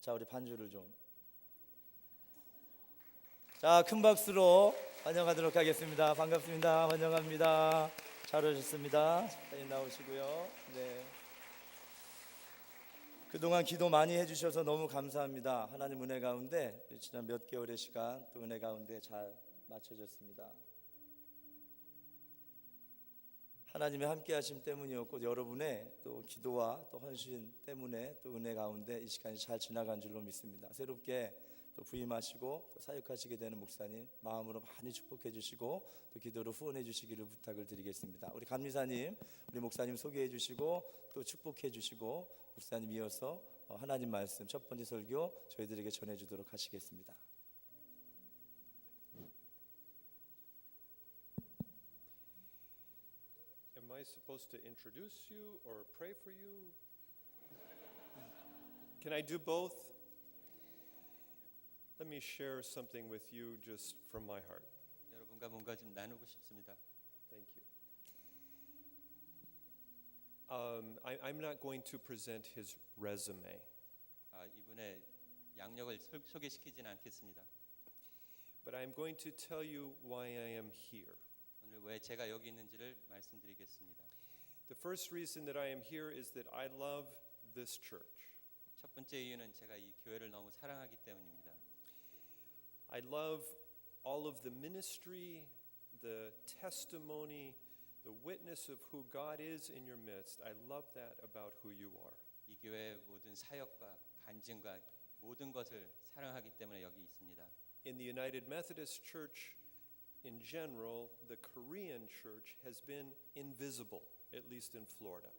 자, 우리 반주를 좀. 자, 큰 박수로 환영하도록 하겠습니다. 반갑습니다. 환영합니다. 잘 오셨습니다. 사진 나오시고요. 네. 그동안 기도 많이 해주셔서 너무 감사합니다. 하나님 은혜 가운데 지난 몇 개월의 시간 또 은혜 가운데 잘 맞춰졌습니다. 하나님의 함께하심 때문이었고 여러분의 또 기도와 또 헌신 때문에 또 은혜 가운데 이 시간이 잘 지나간 줄로 믿습니다. 새롭게 또 부임하시고 또 사역하시게 되는 목사님 마음으로 많이 축복해 주시고 또 기도로 후원해 주시기를 부탁을 드리겠습니다. 우리 감리사님, 우리 목사님 소개해 주시고 또 축복해 주시고 목사님 이어서 하나님 말씀 첫 번째 설교 저희들에게 전해 주도록 하시겠습니다. Am I supposed to introduce you or pray for you? Can I do both? Let me share something with you just from my heart. 여러분과 뭔가 좀 나누고 싶습니다. Thank you. I'm not going to present his resume. 이분의 양력을 소개시키지는 않겠습니다. But I'm going to tell you why I am here. 오늘 왜 제가 여기 있는지를 말씀드리겠습니다. The first reason that I am here is that I love this church. 첫 번째 이유는 제가 이 교회를 너무 사랑하기 때문입니다. I love all of the ministry, the testimony, the witness of who God is in your midst. I love that about who you are. 이 교회의 모든 사역과 간증과 모든 것을 사랑하기 때문에 여기 있습니다. In the United Methodist Church in general, the Korean church has been invisible, at least in Florida.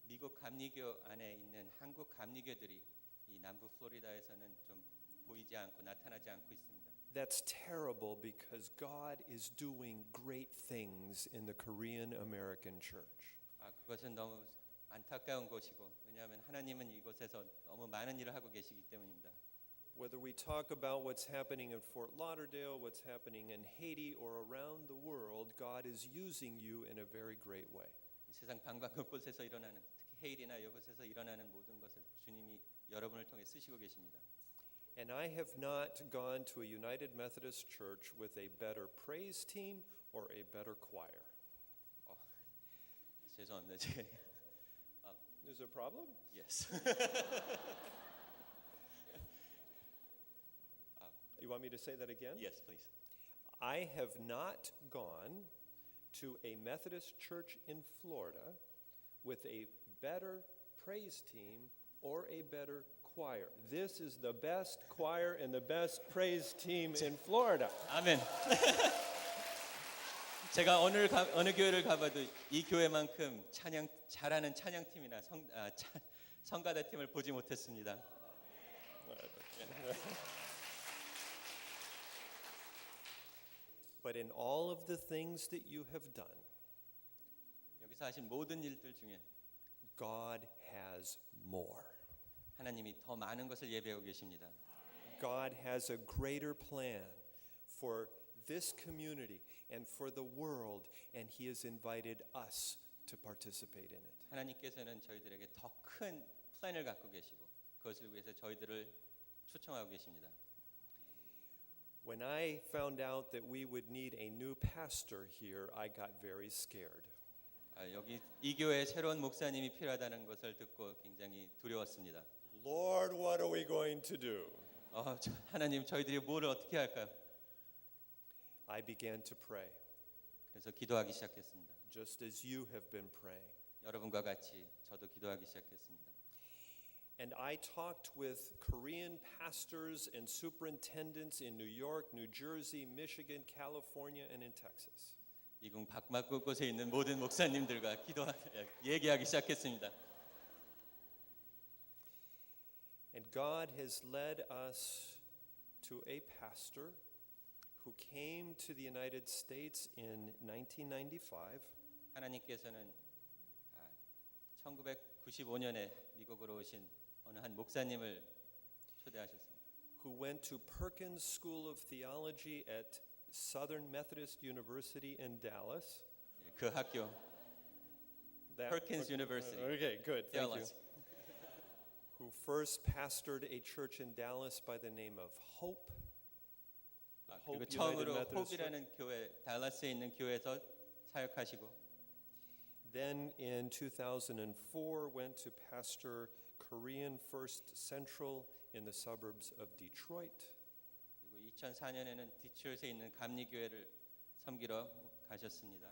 미국 감리교 안에 있는 한국 감리교들이 이 남부 플로리다에서는 좀 보이지 않고 나타나지 않고 있습니다. That's terrible because God is doing great things in the Korean American church. 그것은 너무 안타까운 것이고 왜냐하면 하나님은 이곳에서 너무 많은 일을 하고 계시기 때문입니다. Whether we talk about what's happening in Fort Lauderdale, what's happening in Haiti, or around the world, God is using you in a very great way. 이 세상 방방 곳곳에서 일어나는 특히 헤일이나 이곳에서 일어나는 모든 것을 주님이 여러분을 통해 쓰시고 계십니다. And I have not gone to a United Methodist Church with a better praise team or a better choir. 죄송합니다. Is there a problem? Yes. You want me to say that again? Yes, please. I have not gone to a Methodist church in Florida with a better praise team or a better choir. This is the best choir and the best praise team in Florida. 아멘. 제가 어느 교회를 가봐도 이 교회만큼 잘하는 찬양팀이나 성가대 팀을 보지 못했습니다. But in all of the things that you have done, 여기서 하신 모든 일들 중에 God has more. 하나님이 더 많은 것을 예배하고 계십니다. God has a greater plan for this community and for the world, and He has invited us to participate in it. 하나님께서는 저희들에게 더 큰 플랜을 갖고 계시고 그것을 위해서 저희들을 초청하고 계십니다. When I found out that we would need a new pastor here, I got very scared. 여기 이 교회에 새로운 목사님이 필요하다는 것을 듣고 굉장히 두려웠습니다. Lord, what are we going to do? 하나님, 저희들이 뭘 어떻게 할까요? I began to pray, 그래서 기도하기 시작했습니다. just as you have been praying. 여러분과 같이 저도 기도하기 시작했습니다. And I talked with Korean pastors and superintendents in New York, New Jersey, Michigan, California, and in Texas. 미국 곳곳에 있는 모든 목사님들과 얘기하기 시작했습니다. And God has led us to a pastor who came to the United States in 1995. 하나님께서는 1995년에 미국으로 오신 어느 한 목사님을 초대하셨습니다. Who went to Perkins School of Theology at Southern Methodist University in Dallas. 그 학교 Perkins University. Okay, good. Thank you. who first pastored a church in Dallas by the name of Hope. 그리고 Hope United 처음으로 Methodist 홉이라는 교회, 달라스에 있는 교회에서 사역하시고 Then in 2004 went to pastor Korean First Central in the suburbs of Detroit. 그리고 2004년에는 디트로이트에 있는 감리교회를 섬기러 가셨습니다.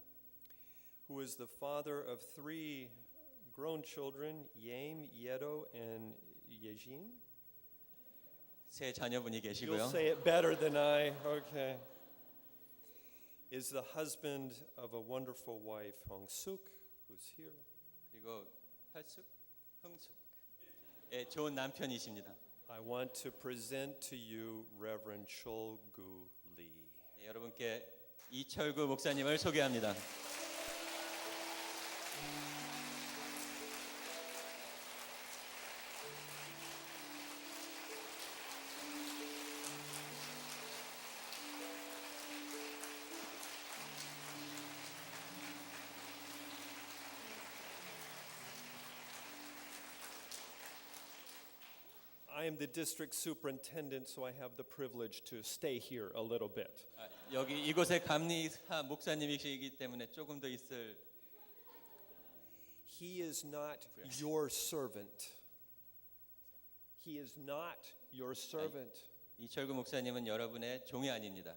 Who is the father of 3 grown children, Yame, Yedo, and Yejin? 세 자녀분이 You'll 계시고요. say it better than I. Okay. Is the husband of a wonderful wife, Hong Suk, who's here. 그리고 혈숙, 흥숙. 예, 좋은 남편이십니다. I want to present to you Reverend Chol Gu Lee. 예, 여러분께 이철구 목사님을 소개합니다. I am the district superintendent, so I have the privilege to stay here a little bit. 여기 이곳의 감리사 목사님이시기 때문에 조금 더 있을. He is not your servant. He is not your servant. 이철구 목사님은 여러분의 종이 아닙니다.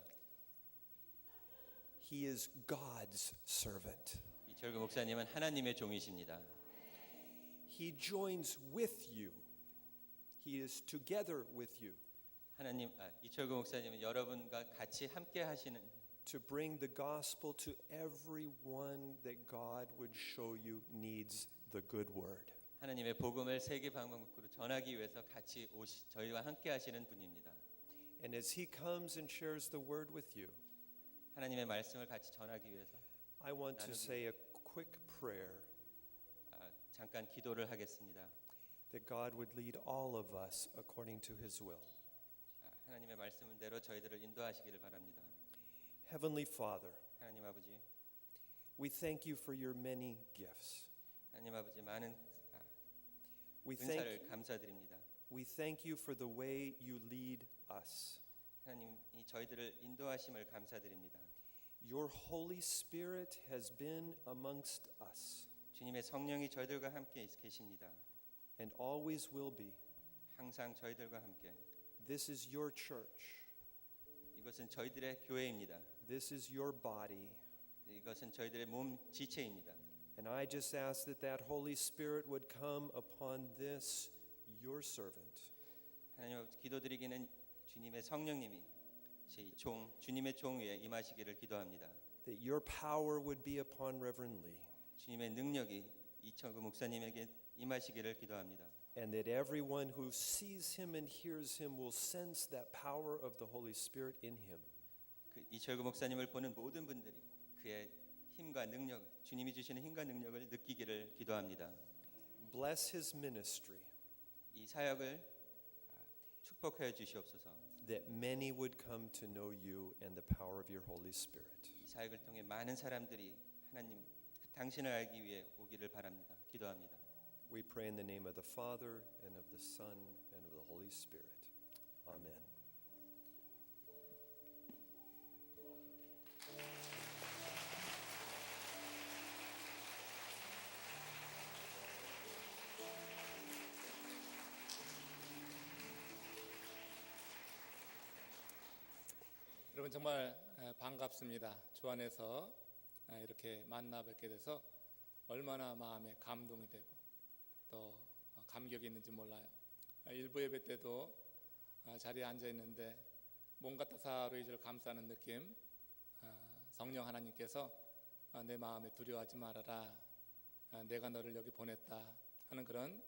He is God's servant. 이철구 목사님은 하나님의 종이십니다. He joins with you. He is together with you 이철구 목사님은 여러분과 같이 함께 하시는 to bring the gospel to everyone that God would show you needs the good word. 하나님의 복음을 세계 방방곡곡으로 전하기 위해서 같이 저희와 함께 하시는 분입니다. And as he comes and shares the word with you, 하나님의 말씀을 같이 전하기 위해서 I want to say a quick prayer 잠깐 기도를 하겠습니다. that God would lead all of us according to his will. 하나님의 말씀대로 저희들을 인도하시기를 바랍니다. Heavenly Father, 하나님 아버지, we thank you for your many gifts. 하나님 아버지 많은 We 은사를 감사드립니다. thank you for the way you lead us. 하나님이 저희들을 인도하심을 감사드립니다. Your Holy Spirit has been amongst us 주님의 성령이 저희들과 함께 계십니다. and always will be. 항상 저희들과 함께. This is your church. 이것은 저희들의 교회입니다. This is your body. 이것은 저희들의 몸 지체입니다. And I just ask that that Holy Spirit would come upon this, your servant. 하나님 아버지 기도드리기는 주님의 성령님이 주님의 종 위에 임하시기를 기도합니다. That your power would be upon Reverend Lee. 주님의 능력이 이철구 목사님에게 임하시기를 기도합니다. And that everyone who sees him and hears him will sense that power of the Holy Spirit in him. 이철구 목사님을 보는 모든 분들이 그의 힘과 능력, 주님이 주시는 힘과 능력을 느끼기를 기도합니다. Bless his ministry. 이 사역을 축복하여 주시옵소서. That many would come to know you and the power of your Holy Spirit. 이 사역을 통해 많은 사람들이 하나님 당신을 알기 위해 오기를 바랍니다. 기도합니다. We pray in the name of the Father and of the Son and of the Holy Spirit. Amen. 여러분 정말 반갑습니다. 주 안에서 이렇게 만나 뵙게 돼서 얼마나 마음에 감동이 되고 또 감격이 있는지 몰라요. 일부 예배 때도 자리에 앉아 있는데 몸과 따사로 저를 감싸는 느낌. 성령 하나님께서 내 마음에 두려워하지 말아라. 내가 너를 여기 보냈다 하는 그런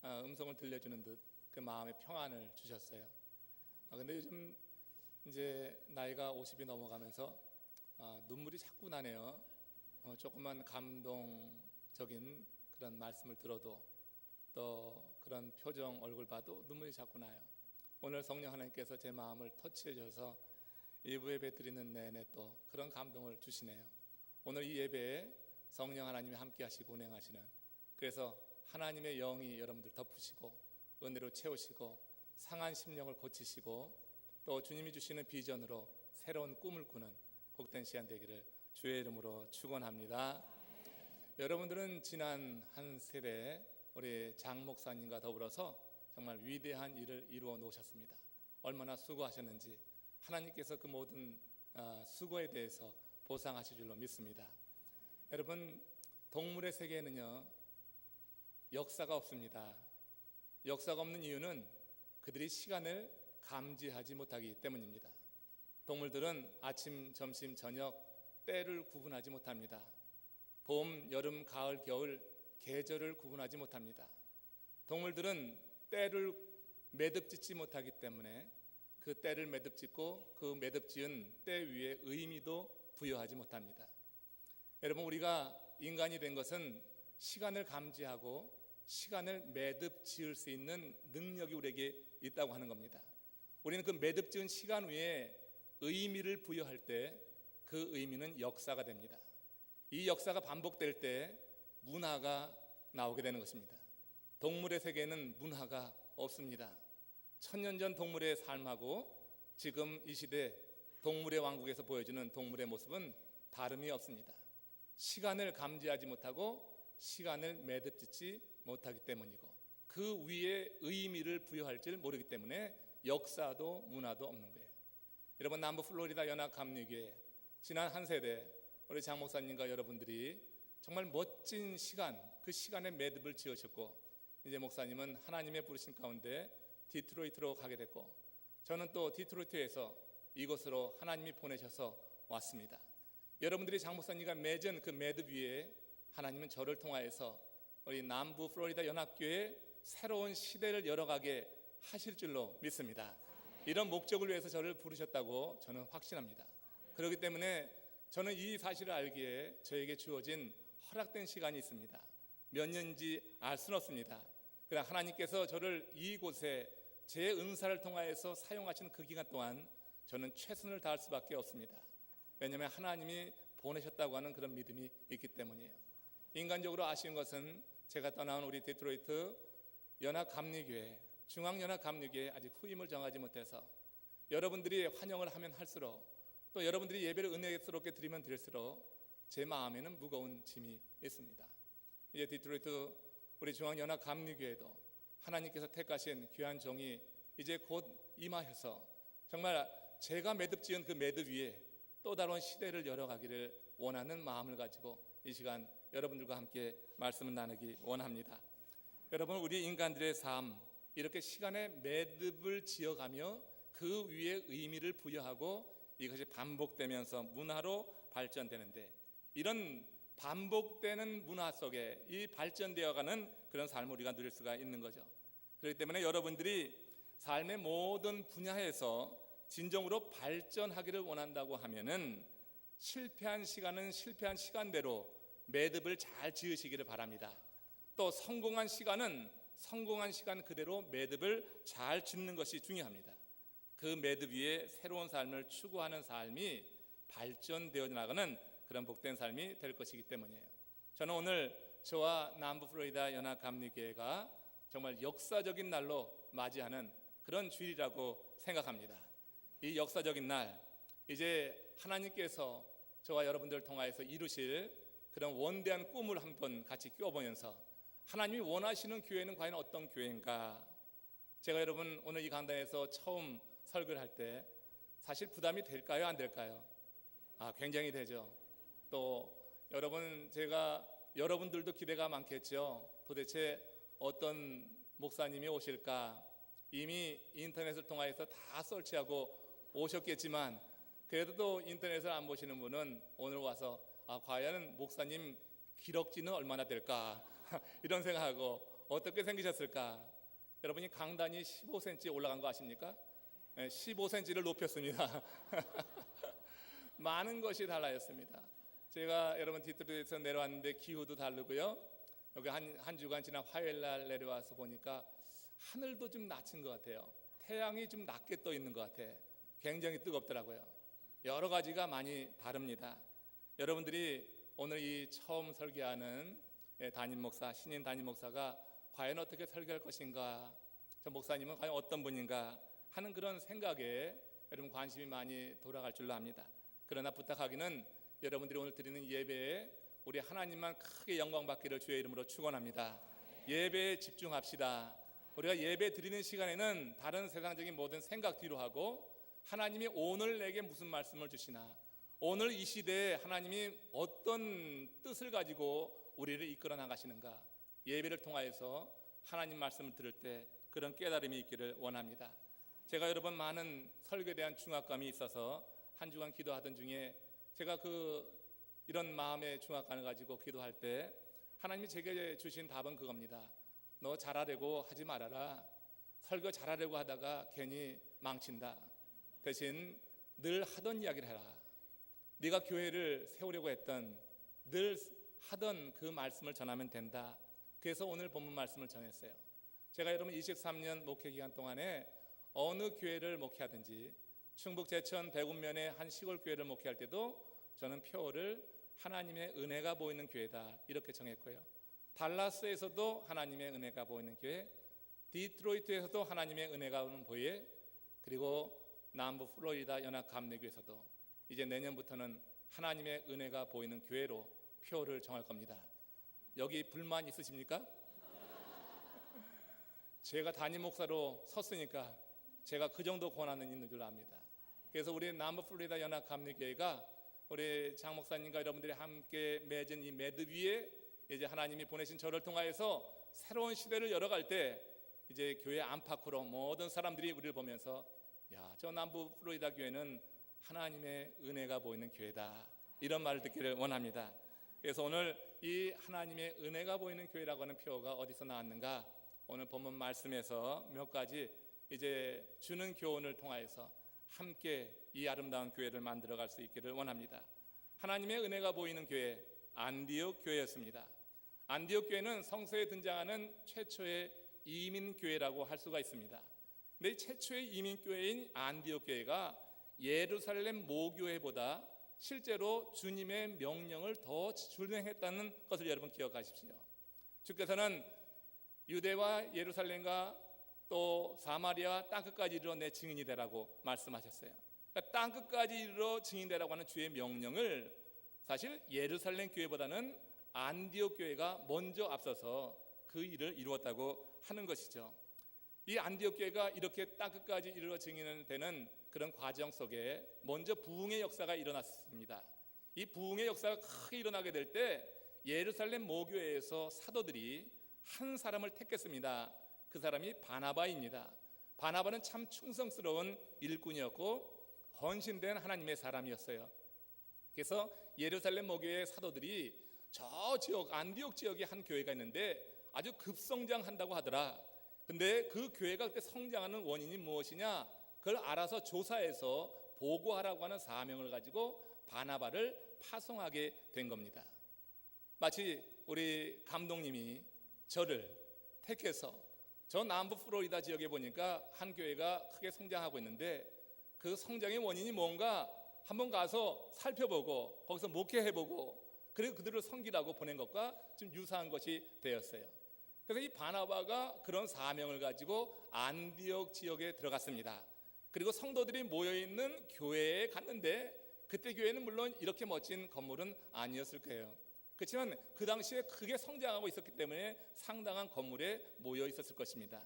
음성을 들려주는 듯 그 마음의 평안을 주셨어요. 근데 요즘 이제 나이가 50이 넘어가면서 눈물이 자꾸 나네요. 조금만 감동적인 그런 말씀을 들어도 또 그런 표정 얼굴 봐도 눈물이 자꾸 나요. 오늘 성령 하나님께서 제 마음을 터치해 줘서 일부 예배 드리는 내내 또 그런 감동을 주시네요. 오늘 이 예배에 성령 하나님이 함께 하시고 운행하시는, 그래서 하나님의 영이 여러분들 덮으시고 은혜로 채우시고 상한 심령을 고치시고 또 주님이 주시는 비전으로 새로운 꿈을 꾸는 복된 시간 되기를 주의 이름으로 축원합니다. 여러분들은 지난 한 세대 우리 장 목사님과 더불어서 정말 위대한 일을 이루어 놓으셨습니다. 얼마나 수고하셨는지 하나님께서 그 모든 수고에 대해서 보상하실 줄로 믿습니다. 여러분, 동물의 세계에는요 역사가 없습니다. 역사가 없는 이유는 그들이 시간을 감지하지 못하기 때문입니다. 동물들은 아침, 점심, 저녁 때를 구분하지 못합니다. 봄, 여름, 가을, 겨울 계절을 구분하지 못합니다. 동물들은 때를 매듭짓지 못하기 때문에 그 때를 매듭짓고 그 매듭지은 때 위에 의미도 부여하지 못합니다. 여러분, 우리가 인간이 된 것은 시간을 감지하고 시간을 매듭지을 수 있는 능력이 우리에게 있다고 하는 겁니다. 우리는 그 매듭지은 시간 위에 의미를 부여할 때 그 의미는 역사가 됩니다. 이 역사가 반복될 때 문화가 나오게 되는 것입니다. 동물의 세계에는 문화가 없습니다. 천년 전 동물의 삶하고 지금 이 시대 동물의 왕국에서 보여주는 동물의 모습은 다름이 없습니다. 시간을 감지하지 못하고 시간을 매듭짓지 못하기 때문이고 그 위에 의미를 부여할 줄 모르기 때문에 역사도 문화도 없는 거예요. 여러분, 남부 플로리다 연합감리교회 지난 한 세대 우리 장 목사님과 여러분들이 정말 멋진 시간, 그 시간에 매듭을 지으셨고 이제 목사님은 하나님의 부르신 가운데 디트로이트로 가게 됐고 저는 또 디트로이트에서 이곳으로 하나님이 보내셔서 왔습니다. 여러분들이 장 목사님과 맺은 그 매듭 위에 하나님은 저를 통하여서 우리 남부 플로리다 연합교회 새로운 시대를 열어가게 하실 줄로 믿습니다. 이런 목적을 위해서 저를 부르셨다고 저는 확신합니다. 그렇기 때문에 저는 이 사실을 알기에 저에게 주어진 허락된 시간이 있습니다. 몇 년인지 알 수는 없습니다. 그러나 하나님께서 저를 이곳에 제 은사를 통하여서 사용하시는 그 기간 동안 저는 최선을 다할 수밖에 없습니다. 왜냐하면 하나님이 보내셨다고 하는 그런 믿음이 있기 때문이에요. 인간적으로 아쉬운 것은 제가 떠나온 우리 디트로이트 연합감리교회, 중앙연합감리교회 아직 후임을 정하지 못해서 여러분들이 환영을 하면 할수록 또 여러분들이 예배를 은혜스럽게 드리면 드릴수록 제 마음에는 무거운 짐이 있습니다. 이제 디트로이트 우리 중앙연합감리교회도 하나님께서 택하신 귀한 종이 이제 곧 임하셔서 정말 제가 매듭 지은 그 매듭 위에 또 다른 시대를 열어가기를 원하는 마음을 가지고 이 시간 여러분들과 함께 말씀을 나누기 원합니다. 여러분, 우리 인간들의 삶 이렇게 시간에 매듭을 지어가며 그 위에 의미를 부여하고 이것이 반복되면서 문화로 발전되는데 이런 반복되는 문화 속에 이 발전되어가는 그런 삶을 우리가 누릴 수가 있는 거죠. 그렇기 때문에 여러분들이 삶의 모든 분야에서 진정으로 발전하기를 원한다고 하면은 실패한 시간은 실패한 시간대로 매듭을 잘 지으시기를 바랍니다. 또 성공한 시간은 성공한 시간 그대로 매듭을 잘 짓는 것이 중요합니다. 그 매듭 위에 새로운 삶을 추구하는 삶이 발전되어 나가는 그런 복된 삶이 될 것이기 때문이에요. 저는 오늘 저와 남부 플로리다 연합감리교회가 정말 역사적인 날로 맞이하는 그런 주일이라고 생각합니다. 이 역사적인 날, 이제 하나님께서 저와 여러분들을 통하여서 이루실 그런 원대한 꿈을 한번 같이 껴보면서 하나님이 원하시는 교회는 과연 어떤 교회인가? 제가 여러분 오늘 이 강단에서 처음 설교를 할 때 사실 부담이 될까요? 안 될까요? 굉장히 되죠. 또 여러분, 제가 여러분들도 기대가 많겠죠. 도대체 어떤 목사님이 오실까? 이미 인터넷을 통해서 다 설치하고 오셨겠지만 그래도 또 인터넷을 안 보시는 분은 오늘 와서 과연 목사님 기럭지는 얼마나 될까? 이런 생각하고 어떻게 생기셨을까? 여러분이 강단이 15cm 올라간 거 아십니까? 15cm를 높였습니다. 많은 것이 달라졌습니다. 제가 여러분 디트로이트에서 내려왔는데 기후도 다르고요. 여기 한 주간 지난 화요일 날 내려와서 보니까 하늘도 좀 낮은 것 같아요. 태양이 좀 낮게 떠 있는 것 같아. 굉장히 뜨겁더라고요. 여러 가지가 많이 다릅니다. 여러분들이 오늘 이 처음 설교하는 담임 목사, 신인 담임 목사가 과연 어떻게 설교할 것인가? 저 목사님은 과연 어떤 분인가 하는 그런 생각에 여러분 관심이 많이 돌아갈 줄로 압니다. 그러나 부탁하기는 여러분들이 오늘 드리는 예배에 우리 하나님만 크게 영광 받기를 주의 이름으로 축원합니다. 예배에 집중합시다. 우리가 예배 드리는 시간에는 다른 세상적인 모든 생각 뒤로 하고 하나님이 오늘 내게 무슨 말씀을 주시나, 오늘 이 시대에 하나님이 어떤 뜻을 가지고 우리를 이끌어 나가시는가, 예배를 통하여서 하나님 말씀을 들을 때 그런 깨달음이 있기를 원합니다. 제가 여러분 많은 설교에 대한 중압감이 있어서 한 주간 기도하던 중에 제가 이런 마음의 중압감을 가지고 기도할 때 하나님이 제게 주신 답은 그겁니다. 너 잘하려고 하지 말아라. 설교 잘하려고 하다가 괜히 망친다. 대신 늘 하던 이야기를 해라. 네가 교회를 세우려고 했던, 늘 하던 그 말씀을 전하면 된다. 그래서 오늘 본문 말씀을 정했어요. 제가 여러분 23년 목회 기간 동안에 어느 교회를 목회하든지 충북 제천 대구면의 한 시골 교회를 목회할 때도 저는 표어를 하나님의 은혜가 보이는 교회다 이렇게 정했고요. 달라스에서도 하나님의 은혜가 보이는 교회, 디트로이트에서도 하나님의 은혜가 보이는 교회, 그리고 남부 플로리다 연합 감리교에서도 이제 내년부터는 하나님의 은혜가 보이는 교회로 표를 정할 겁니다. 여기 불만 있으십니까? 제가 담임 목사로 섰으니까 제가 그 정도 권한은 있는 줄 압니다. 그래서 우리 남부 플로리다 연합 감리교회가 우리 장 목사님과 여러분들이 함께 맺은 이 매듭 위에 이제 하나님이 보내신 저를 통하여서 새로운 시대를 열어갈 때 이제 교회 안팎으로 모든 사람들이 우리를 보면서 야, 저 남부 플로리다 교회는 하나님의 은혜가 보이는 교회다 이런 말을 듣기를 원합니다. 그래서 오늘 이 하나님의 은혜가 보이는 교회라고 하는 표어가 어디서 나왔는가, 오늘 본문 말씀에서 몇 가지 이제 주는 교훈을 통하여서 함께 이 아름다운 교회를 만들어갈 수 있기를 원합니다. 하나님의 은혜가 보이는 교회, 안디옥 교회였습니다. 안디옥 교회는 성서에 등장하는 최초의 이민 교회라고 할 수가 있습니다. 근데 이 최초의 이민 교회인 안디옥 교회가 예루살렘 모교회보다 실제로 주님의 명령을 더 준행했다는 것을 여러분 기억하십시오. 주께서는 유대와 예루살렘과 또 사마리아 땅끝까지 이르러 내 증인이 되라고 말씀하셨어요. 그러니까 땅끝까지 이르러 증인되라고 하는 주의 명령을 사실 예루살렘 교회보다는 안디옥 교회가 먼저 앞서서 그 일을 이루었다고 하는 것이죠. 이 안디옥 교회가 이렇게 땅끝까지 이르러 증인이 되는 그런 과정 속에 먼저 부흥의 역사가 일어났습니다. 이 부흥의 역사가 크게 일어나게 될 때 예루살렘 모교회에서 사도들이 한 사람을 택했습니다. 그 사람이 바나바입니다. 바나바는 참 충성스러운 일꾼이었고 헌신된 하나님의 사람이었어요. 그래서 예루살렘 모교회 사도들이 저 지역 안디옥 지역에 한 교회가 있는데 아주 급성장한다고 하더라. 근데 그 교회가 그렇게 성장하는 원인이 무엇이냐, 그걸 알아서 조사해서 보고하라고 하는 사명을 가지고 바나바를 파송하게 된 겁니다. 마치 우리 감독님이 저를 택해서 저 남부 플로리다 지역에 보니까 한 교회가 크게 성장하고 있는데 그 성장의 원인이 뭔가 한번 가서 살펴보고 거기서 목회해보고 그리고 그들을 섬기라고 보낸 것과 좀 유사한 것이 되었어요. 그래서 이 바나바가 그런 사명을 가지고 안디옥 지역에 들어갔습니다. 그리고 성도들이 모여있는 교회에 갔는데 그때 교회는 물론 이렇게 멋진 건물은 아니었을 거예요. 그렇지만 그 당시에 크게 성장하고 있었기 때문에 상당한 건물에 모여 있었을 것입니다.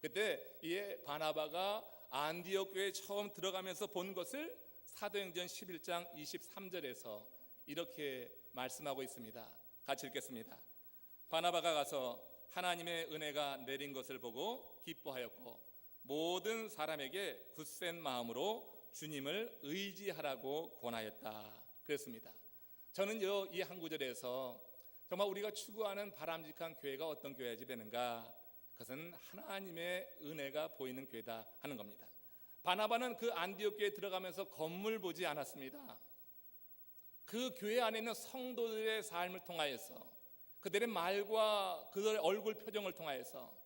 그때 이 바나바가 안디옥 교회에 처음 들어가면서 본 것을 사도행전 11장 23절에서 이렇게 말씀하고 있습니다. 같이 읽겠습니다. 바나바가 가서 하나님의 은혜가 내린 것을 보고 기뻐하였고 모든 사람에게 굳센 마음으로 주님을 의지하라고 권하였다. 그랬습니다. 저는 이 한 구절에서 정말 우리가 추구하는 바람직한 교회가 어떤 교회가 되는가, 그것은 하나님의 은혜가 보이는 교회다 하는 겁니다. 바나바는 그 안디옥 교회에 들어가면서 건물 보지 않았습니다. 그 교회 안에 있는 성도들의 삶을 통하여서 그들의 말과 그들의 얼굴 표정을 통하여서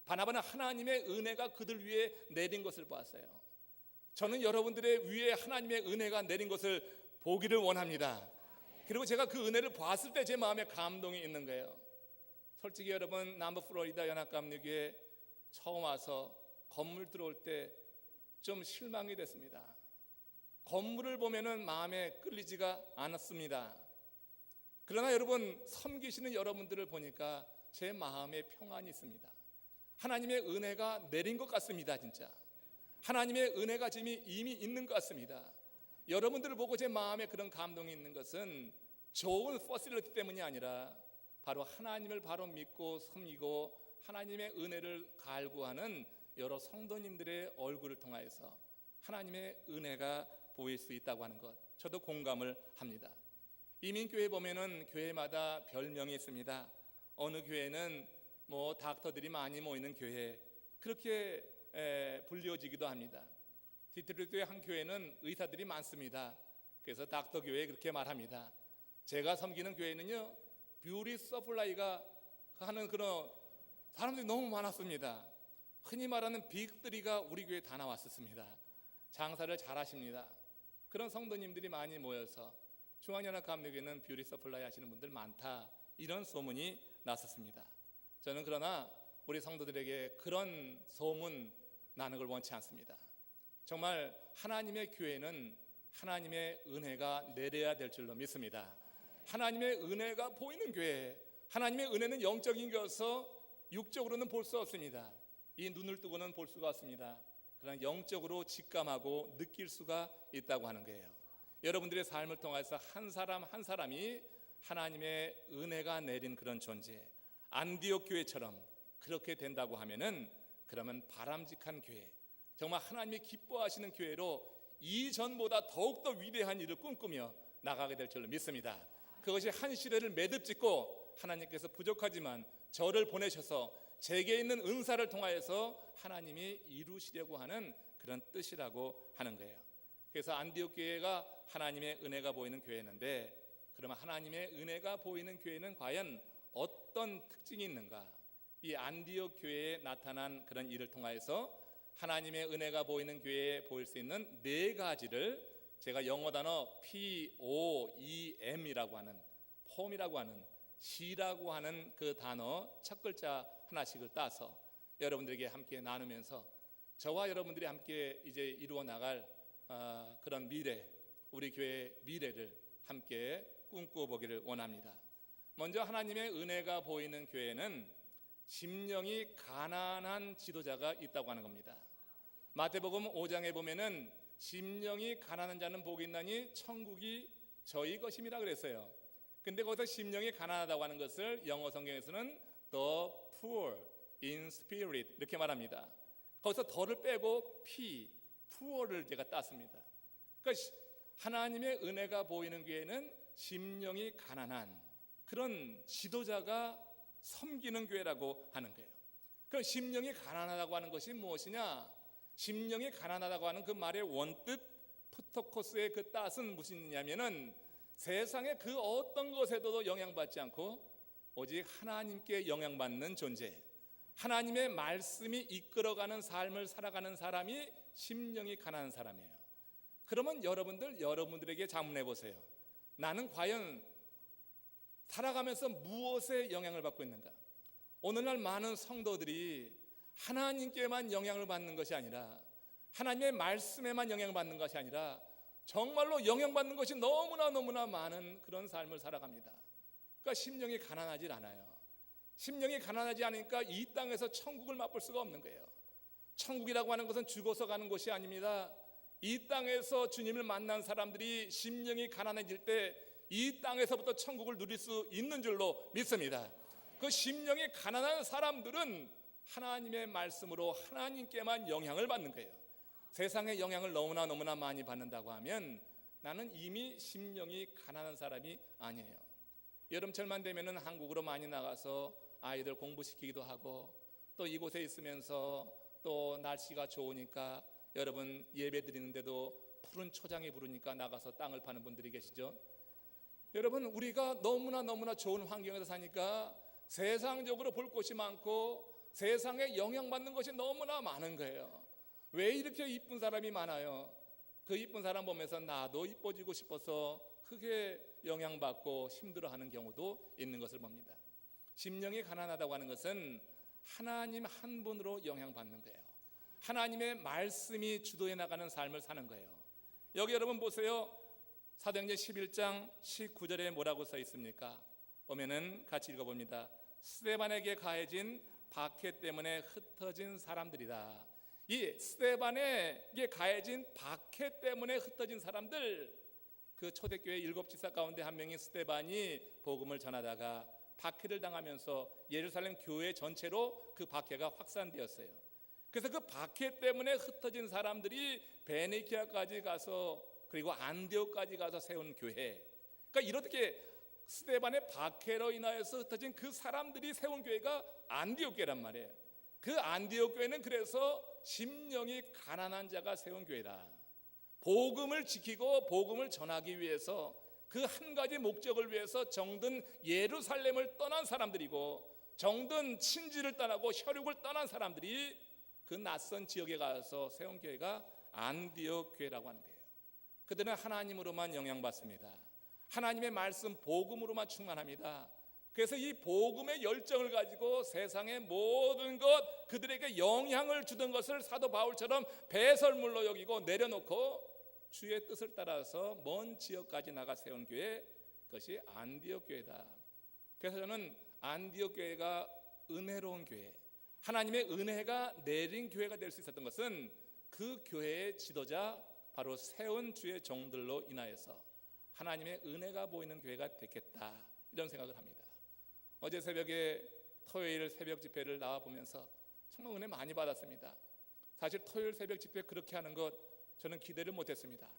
바나바는 하나님의 은혜가 그들 위에 내린 것을 보았어요. 저는 여러분들의 위에 하나님의 은혜가 내린 것을 보기를 원합니다. 그리고 제가 그 은혜를 봤을 때 제 마음에 감동이 있는 거예요. 솔직히 여러분 남부 플로리다 연합감리교회 처음 와서 건물 들어올 때 좀 실망이 됐습니다. 건물을 보면은 마음에 끌리지가 않았습니다. 그러나 여러분, 섬기시는 여러분들을 보니까 제 마음에 평안이 있습니다. 하나님의 은혜가 내린 것 같습니다. 진짜 하나님의 은혜가 지금 이미 있는 것 같습니다. 여러분들을 보고 제 마음에 그런 감동이 있는 것은 좋은 퍼실리티 때문이 아니라 바로 하나님을 바로 믿고 섬기고 하나님의 은혜를 갈구하는 여러 성도님들의 얼굴을 통하여서 하나님의 은혜가 보일 수 있다고 하는 것, 저도 공감을 합니다. 이민교회 보면은 교회마다 별명이 있습니다. 어느 교회는 뭐 닥터들이 많이 모이는 교회, 그렇게 불리워지기도 합니다. 디트로이트의 한 교회는 의사들이 많습니다. 그래서 닥터 교회 그렇게 말합니다. 제가 섬기는 교회는요, 뷰티 서플라이가 하는 그런 사람들이 너무 많았습니다. 흔히 말하는 빅3가 우리 교회에 다 나왔었습니다. 장사를 잘 하십니다. 그런 성도님들이 많이 모여서 중앙연합감리교회는 뷰티 서플라이 하시는 분들 많다, 이런 소문이 났었습니다. 저는 그러나 우리 성도들에게 그런 소문 나는 걸 원치 않습니다. 정말 하나님의 교회는 하나님의 은혜가 내려야 될 줄로 믿습니다. 하나님의 은혜가 보이는 교회, 하나님의 은혜는 영적인 것서 육적으로는 볼 수 없습니다. 이 눈을 뜨고는 볼 수가 없습니다. 그러나 영적으로 직감하고 느낄 수가 있다고 하는 거예요. 여러분들의 삶을 통해서 한 사람 한 사람이 하나님의 은혜가 내린 그런 존재, 안디옥 교회처럼 그렇게 된다고 하면은, 그러면 바람직한 교회, 정말 하나님이 기뻐하시는 교회로 이전보다 더욱더 위대한 일을 꿈꾸며 나가게 될 줄로 믿습니다. 그것이 한 시대를 매듭짓고 하나님께서 부족하지만 저를 보내셔서 제게 있는 은사를 통하여서 하나님이 이루시려고 하는 그런 뜻이라고 하는 거예요. 그래서 안디옥 교회가 하나님의 은혜가 보이는 교회였는데, 그러면 하나님의 은혜가 보이는 교회는 과연 어떤 특징이 있는가? 이 안디옥 교회에 나타난 그런 일을 통하여서 하나님의 은혜가 보이는 교회에 보일 수 있는 네 가지를 제가 영어 단어 POEM이라고 하는, 폼이라고 하는, 시라고 하는 그 단어 첫 글자 하나씩을 따서 여러분들에게 함께 나누면서 저와 여러분들이 함께 이제 이루어 나갈 그런 미래, 우리 교회의 미래를 함께 꿈꿔보기를 원합니다. 먼저 하나님의 은혜가 보이는 교회는 심령이 가난한 지도자가 있다고 하는 겁니다. 마태복음 5장에 보면은 심령이 가난한 자는 복이 있나니 천국이 저희 것임이라 그랬어요. 근데 거기서 심령이 가난하다고 하는 것을 영어 성경에서는 the poor in spirit 이렇게 말합니다. 거기서 더를 빼고 poor를 제가 땄습니다. 그러니까 하나님의 은혜가 보이는 교회는 심령이 가난한 그런 지도자가 섬기는 교회라고 하는 거예요. 그럼 심령이 가난하다고 하는 것이 무엇이냐? 심령이 가난하다고 하는 그 말의 원뜻, 푸토코스의 그 뜻은 무엇이냐면은 세상의 그 어떤 것에도 영향받지 않고 오직 하나님께 영향받는 존재, 하나님의 말씀이 이끌어가는 삶을 살아가는 사람이 심령이 가난한 사람이에요. 그러면 여러분들에게 자문해 보세요. 나는 과연 살아가면서 무엇에 영향을 받고 있는가? 오늘날 많은 성도들이 하나님께만 영향을 받는 것이 아니라, 하나님의 말씀에만 영향을 받는 것이 아니라 정말로 영향받는 것이 너무나 많은 그런 삶을 살아갑니다. 그러니까 심령이 가난하지 않아요. 심령이 가난하지 않으니까 이 땅에서 천국을 맛볼 수가 없는 거예요. 천국이라고 하는 것은 죽어서 가는 곳이 아닙니다. 이 땅에서 주님을 만난 사람들이 심령이 가난해질 때 이 땅에서부터 천국을 누릴 수 있는 줄로 믿습니다. 그 심령이 가난한 사람들은 하나님의 말씀으로 하나님께만 영향을 받는 거예요. 세상의 영향을 너무나 많이 받는다고 하면 나는 이미 심령이 가난한 사람이 아니에요. 여름철만 되면은 한국으로 많이 나가서 아이들 공부시키기도 하고, 또 이곳에 있으면서 또 날씨가 좋으니까 여러분 예배 드리는데도 푸른 초장이 부르니까 나가서 땅을 파는 분들이 계시죠. 여러분, 우리가 너무나 좋은 환경에서 사니까 세상적으로 볼 것이 많고 세상에 영향받는 것이 너무나 많은 거예요. 왜 이렇게 이쁜 사람이 많아요? 그 이쁜 사람 보면서 나도 이뻐지고 싶어서 크게 영향받고 힘들어하는 경우도 있는 것을 봅니다. 심령이 가난하다고 하는 것은 하나님 한 분으로 영향받는 거예요. 하나님의 말씀이 주도해 나가는 삶을 사는 거예요. 여기 여러분 보세요. 사도행전 11장 19절에 뭐라고 써 있습니까? 보면은 같이 읽어봅니다. 스데반에게 가해진 박해 때문에 흩어진 사람들이다. 이 스데반에게 가해진 박해 때문에 흩어진 사람들, 그 초대교회 7지사 가운데 한 명인 스데반이 복음을 전하다가 박해를 당하면서 예루살렘 교회 전체로 그 박해가 확산되었어요. 그래서 그 박해 때문에 흩어진 사람들이 베네키아까지 가서 그리고 안디옥까지 가서 세운 교회, 그러니까 이렇게 스데반의 박해로 인하여서 흩어진 그 사람들이 세운 교회가 안디옥 교회란 말이에요. 그 안디옥 교회는 그래서 심령이 가난한 자가 세운 교회다. 복음을 지키고 복음을 전하기 위해서 그 한 가지 목적을 위해서 정든 예루살렘을 떠난 사람들이고 정든 친지를 떠나고 혈육을 떠난 사람들이 그 낯선 지역에 가서 세운 교회가 안디옥 교회라고 하는 거예요. 그들은 하나님으로만 영향받습니다. 하나님의 말씀 복음으로만 충만합니다. 그래서 이 복음의 열정을 가지고 세상의 모든 것, 그들에게 영향을 주던 것을 사도 바울처럼 배설물로 여기고 내려놓고 주의 뜻을 따라서 먼 지역까지 나가 세운 교회, 그것이 안디옥 교회다. 그래서 저는 안디옥 교회가 은혜로운 교회, 하나님의 은혜가 내린 교회가 될 수 있었던 것은 그 교회의 지도자, 바로 세운 주의 종들로 인하여서 하나님의 은혜가 보이는 교회가 됐겠다, 이런 생각을 합니다. 어제 새벽에 토요일 새벽 집회를 나와 보면서 정말 은혜 많이 받았습니다. 사실 토요일 새벽 집회 그렇게 하는 것 저는 기대를 못했습니다.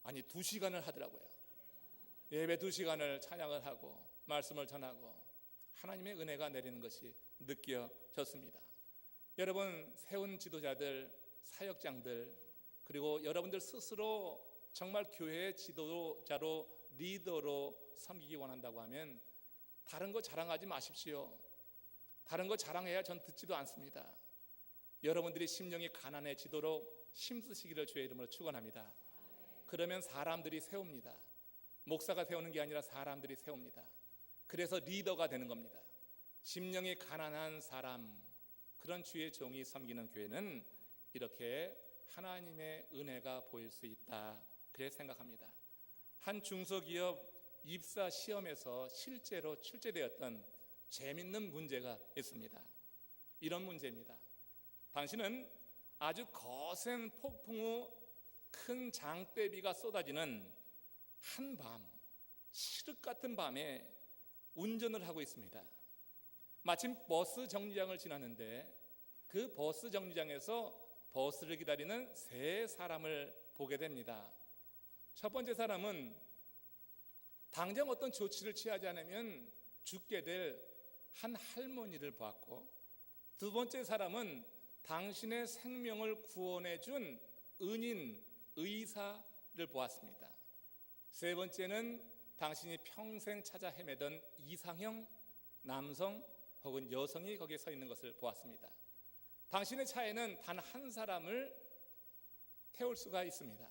아니 2시간을 하더라고요. 예배 2시간을 찬양을 하고 말씀을 전하고 하나님의 은혜가 내리는 것이 느껴졌습니다. 여러분, 세운 지도자들, 사역장들, 그리고 여러분들 스스로 정말 교회의 지도자로, 리더로 섬기기 원한다고 하면 다른 거 자랑하지 마십시오. 다른 거 자랑해야 전 듣지도 않습니다. 여러분들이 심령이 가난해지도록 힘쓰시기를 주의 이름으로 축원합니다. 그러면 사람들이 세웁니다. 목사가 세우는 게 아니라 사람들이 세웁니다. 그래서 리더가 되는 겁니다. 심령이 가난한 사람, 그런 주의 종이 섬기는 교회는 이렇게 하나님의 은혜가 보일 수 있다, 그래 생각합니다. 한 중소기업 입사 시험에서 실제로 출제되었던 재밌는 문제가 있습니다. 이런 문제입니다. 당신은 아주 거센 폭풍 후 큰 장대비가 쏟아지는 한밤, 칠흑 같은 밤에 운전을 하고 있습니다. 마침 버스 정류장을 지나는데 그 버스 정류장에서 버스를 기다리는 세 사람을 보게 됩니다. 첫 번째 사람은 당장 어떤 조치를 취하지 않으면 죽게 될 한 할머니를 보았고, 두 번째 사람은 당신의 생명을 구원해 준 은인, 의사를 보았습니다. 세 번째는 당신이 평생 찾아 헤매던 이상형 남성 혹은 여성이 거기에 서 있는 것을 보았습니다. 당신의 차에는 단 한 사람을 태울 수가 있습니다.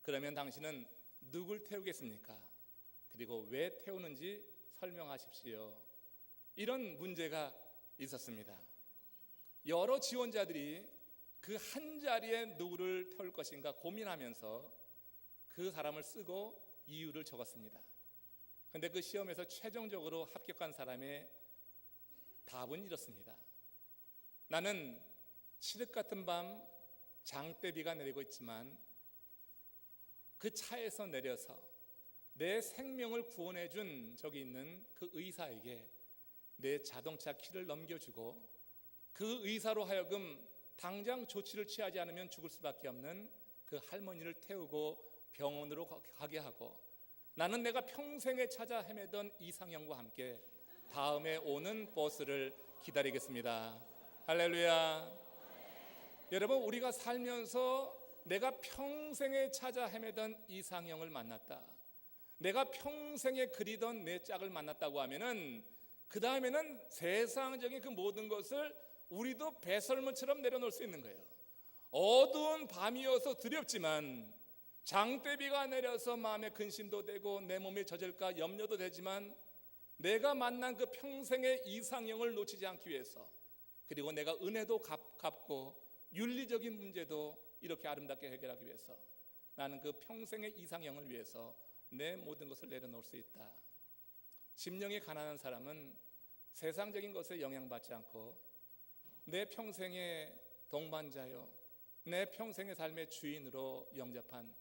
그러면 당신은 누굴 태우겠습니까? 그리고 왜 태우는지 설명하십시오. 이런 문제가 있었습니다. 여러 지원자들이 그 한 자리에 누구를 태울 것인가 고민하면서 그 사람을 쓰고 이유를 적었습니다. 그런데 그 시험에서 최종적으로 합격한 사람의 답은 이렇습니다. 나는 칠흑 같은 밤 장대비가 내리고 있지만 그 차에서 내려서 내 생명을 구원해 준 저기 있는 그 의사에게 내 자동차 키를 넘겨주고 그 의사로 하여금 당장 조치를 취하지 않으면 죽을 수밖에 없는 그 할머니를 태우고 병원으로 가게 하고, 나는 내가 평생에 찾아 헤매던 이상형과 함께 다음에 오는 버스를 기다리겠습니다. 할렐루야. 여러분, 우리가 살면서 내가 평생에 찾아 헤매던 이상형을 만났다, 내가 평생에 그리던 내 짝을 만났다고 하면은 그 다음에는 세상적인 그 모든 것을 우리도 배설물처럼 내려놓을 수 있는 거예요. 어두운 밤이어서 두렵지만, 장대비가 내려서 마음에 근심도 되고 내 몸이 젖을까 염려도 되지만, 내가 만난 그 평생의 이상형을 놓치지 않기 위해서 그리고 내가 은혜도 갚고 윤리적인 문제도 이렇게 아름답게 해결하기 위해서 나는 그 평생의 이상형을 위해서 내 모든 것을 내려놓을 수 있다. 심령이 가난한 사람은 세상적인 것에 영향받지 않고 내 평생의 동반자요, 내 평생의 삶의 주인으로 영접한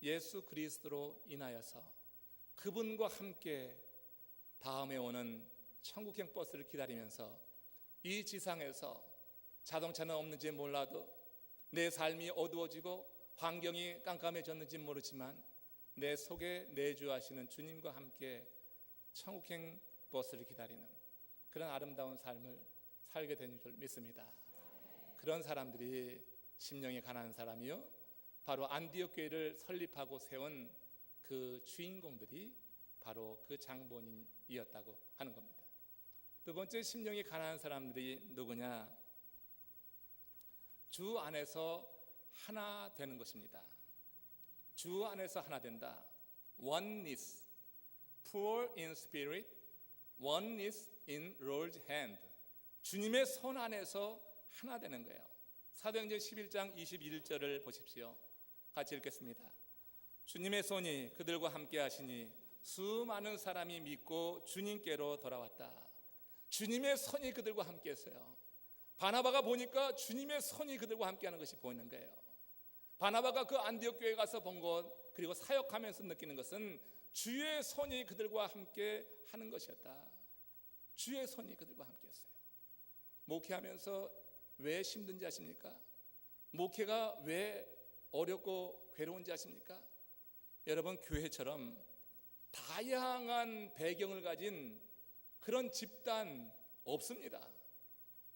예수 그리스도로 인하여서 그분과 함께 다음에 오는 천국행 버스를 기다리면서 이 지상에서 자동차는 없는지 몰라도 내 삶이 어두워지고 환경이 깜깜해졌는지 모르지만 내 속에 내주하시는 주님과 함께 천국행 버스를 기다리는 그런 아름다운 삶을 살게 된 줄 믿습니다. 그런 사람들이 심령이 가난한 사람이요, 바로 안디옥 교회를 설립하고 세운 그 주인공들이 바로 그 장본인이었다고 하는 겁니다. 두 번째, 심령이 가난한 사람들이 누구냐? 주 안에서 하나 되는 것입니다. 주 안에서 하나 된다. Oneness, poor in spirit, oneness in Lord's hand. 주님의 손 안에서 하나 되는 거예요. 사도행전 11장 21절을 보십시오. 같이 읽겠습니다. 주님의 손이 그들과 함께 하시니 수많은 사람이 믿고 주님께로 돌아왔다. 주님의 손이 그들과 함께 했어요. 바나바가 보니까 주님의 손이 그들과 함께 하는 것이 보이는 거예요. 바나바가 그 안디옥 교회에 가서 본 것, 그리고 사역하면서 느끼는 것은 주의 손이 그들과 함께 하는 것이었다. 주의 손이 그들과 함께 했어요. 목회하면서 왜 힘든지 아십니까? 목회가 왜 어렵고 괴로운지 아십니까? 여러분, 교회처럼 다양한 배경을 가진 그런 집단 없습니다.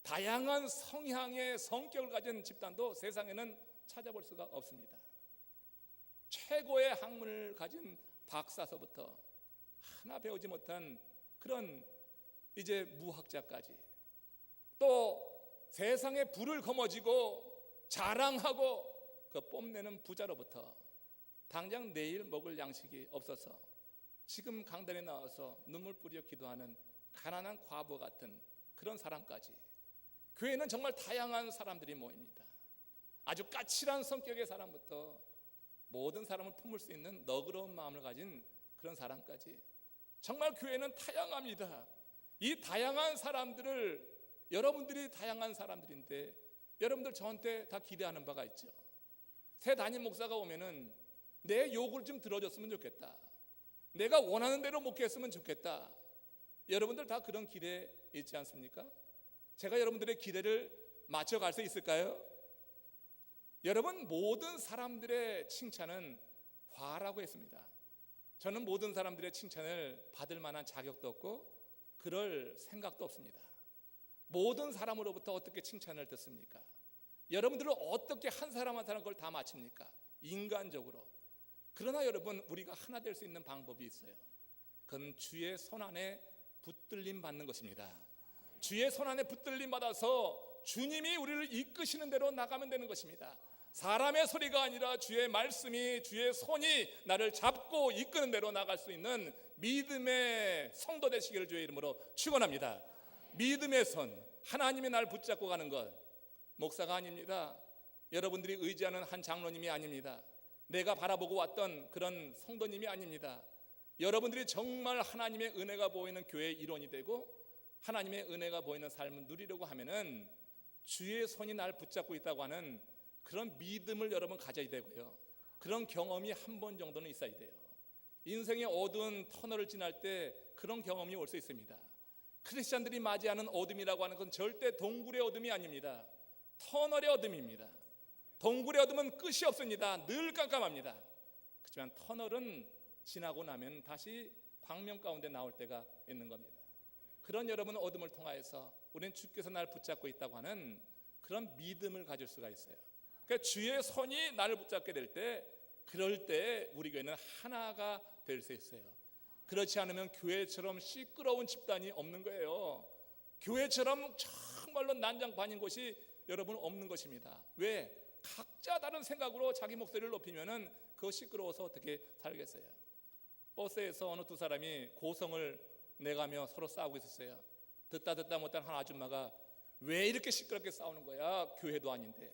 다양한 성향의 성격을 가진 집단도 세상에는 찾아볼 수가 없습니다. 최고의 학문을 가진 박사서부터 하나 배우지 못한 그런 이제 무학자까지, 또 세상에 불을 거머쥐고 자랑하고 그 뽐내는 부자로부터 당장 내일 먹을 양식이 없어서 지금 강단에 나와서 눈물 뿌려 기도하는 가난한 과부 같은 그런 사람까지, 교회는 정말 다양한 사람들이 모입니다. 아주 까칠한 성격의 사람부터 모든 사람을 품을 수 있는 너그러운 마음을 가진 그런 사람까지, 정말 교회는 다양합니다. 이 다양한 사람들을, 여러분들이 다양한 사람들인데 여러분들 저한테 다 기대하는 바가 있죠. 새 담임 목사가 오면은 내 욕을 좀 들어줬으면 좋겠다, 내가 원하는 대로 목회했으면 좋겠다. 여러분들 다 그런 기대 있지 않습니까? 제가 여러분들의 기대를 맞춰갈 수 있을까요? 여러분, 모든 사람들의 칭찬은 화라고 했습니다. 저는 모든 사람들의 칭찬을 받을 만한 자격도 없고 그럴 생각도 없습니다. 모든 사람으로부터 어떻게 칭찬을 듣습니까? 여러분들은 어떻게 한 사람 한 사람 그걸 다 맞춥니까? 인간적으로. 그러나 여러분, 우리가 하나 될 수 있는 방법이 있어요. 그건 주의 손 안에 붙들림 받는 것입니다. 주의 손 안에 붙들림 받아서 주님이 우리를 이끄시는 대로 나가면 되는 것입니다. 사람의 소리가 아니라 주의 말씀이, 주의 손이 나를 잡고 이끄는 대로 나갈 수 있는 믿음의 성도 되시기를 주의 이름으로 축원합니다. 믿음의 손, 하나님이 날 붙잡고 가는 것, 목사가 아닙니다. 여러분들이 의지하는 한 장로님이 아닙니다. 내가 바라보고 왔던 그런 성도님이 아닙니다. 여러분들이 정말 하나님의 은혜가 보이는 교회의 일원이 되고 하나님의 은혜가 보이는 삶을 누리려고 하면은 주의 손이 날 붙잡고 있다고 하는 그런 믿음을 여러분 가져야 되고요, 그런 경험이 한 번 정도는 있어야 돼요. 인생의 어두운 터널을 지날 때 그런 경험이 올 수 있습니다. 크리스찬들이 맞이하는 어둠이라고 하는 건 절대 동굴의 어둠이 아닙니다. 터널의 어둠입니다. 동굴의 어둠은 끝이 없습니다. 늘 깜깜합니다. 그렇지만 터널은 지나고 나면 다시 광명 가운데 나올 때가 있는 겁니다. 그런 여러분 어둠을 통하여서 우리는 주께서 날 붙잡고 있다고 하는 그런 믿음을 가질 수가 있어요. 그러니까 주의 손이 나를 붙잡게 될 때, 그럴 때 우리 교회는 하나가 될 수 있어요. 그렇지 않으면 교회처럼 시끄러운 집단이 없는 거예요. 교회처럼 정말로 난장반인 곳이 여러분 없는 것입니다. 왜? 각자 다른 생각으로 자기 목소리를 높이면은 그거 시끄러워서 어떻게 살겠어요? 버스에서 어느 두 사람이 고성을 내가며 서로 싸우고 있었어요. 듣다 못한 한 아줌마가 왜 이렇게 시끄럽게 싸우는 거야? 교회도 아닌데.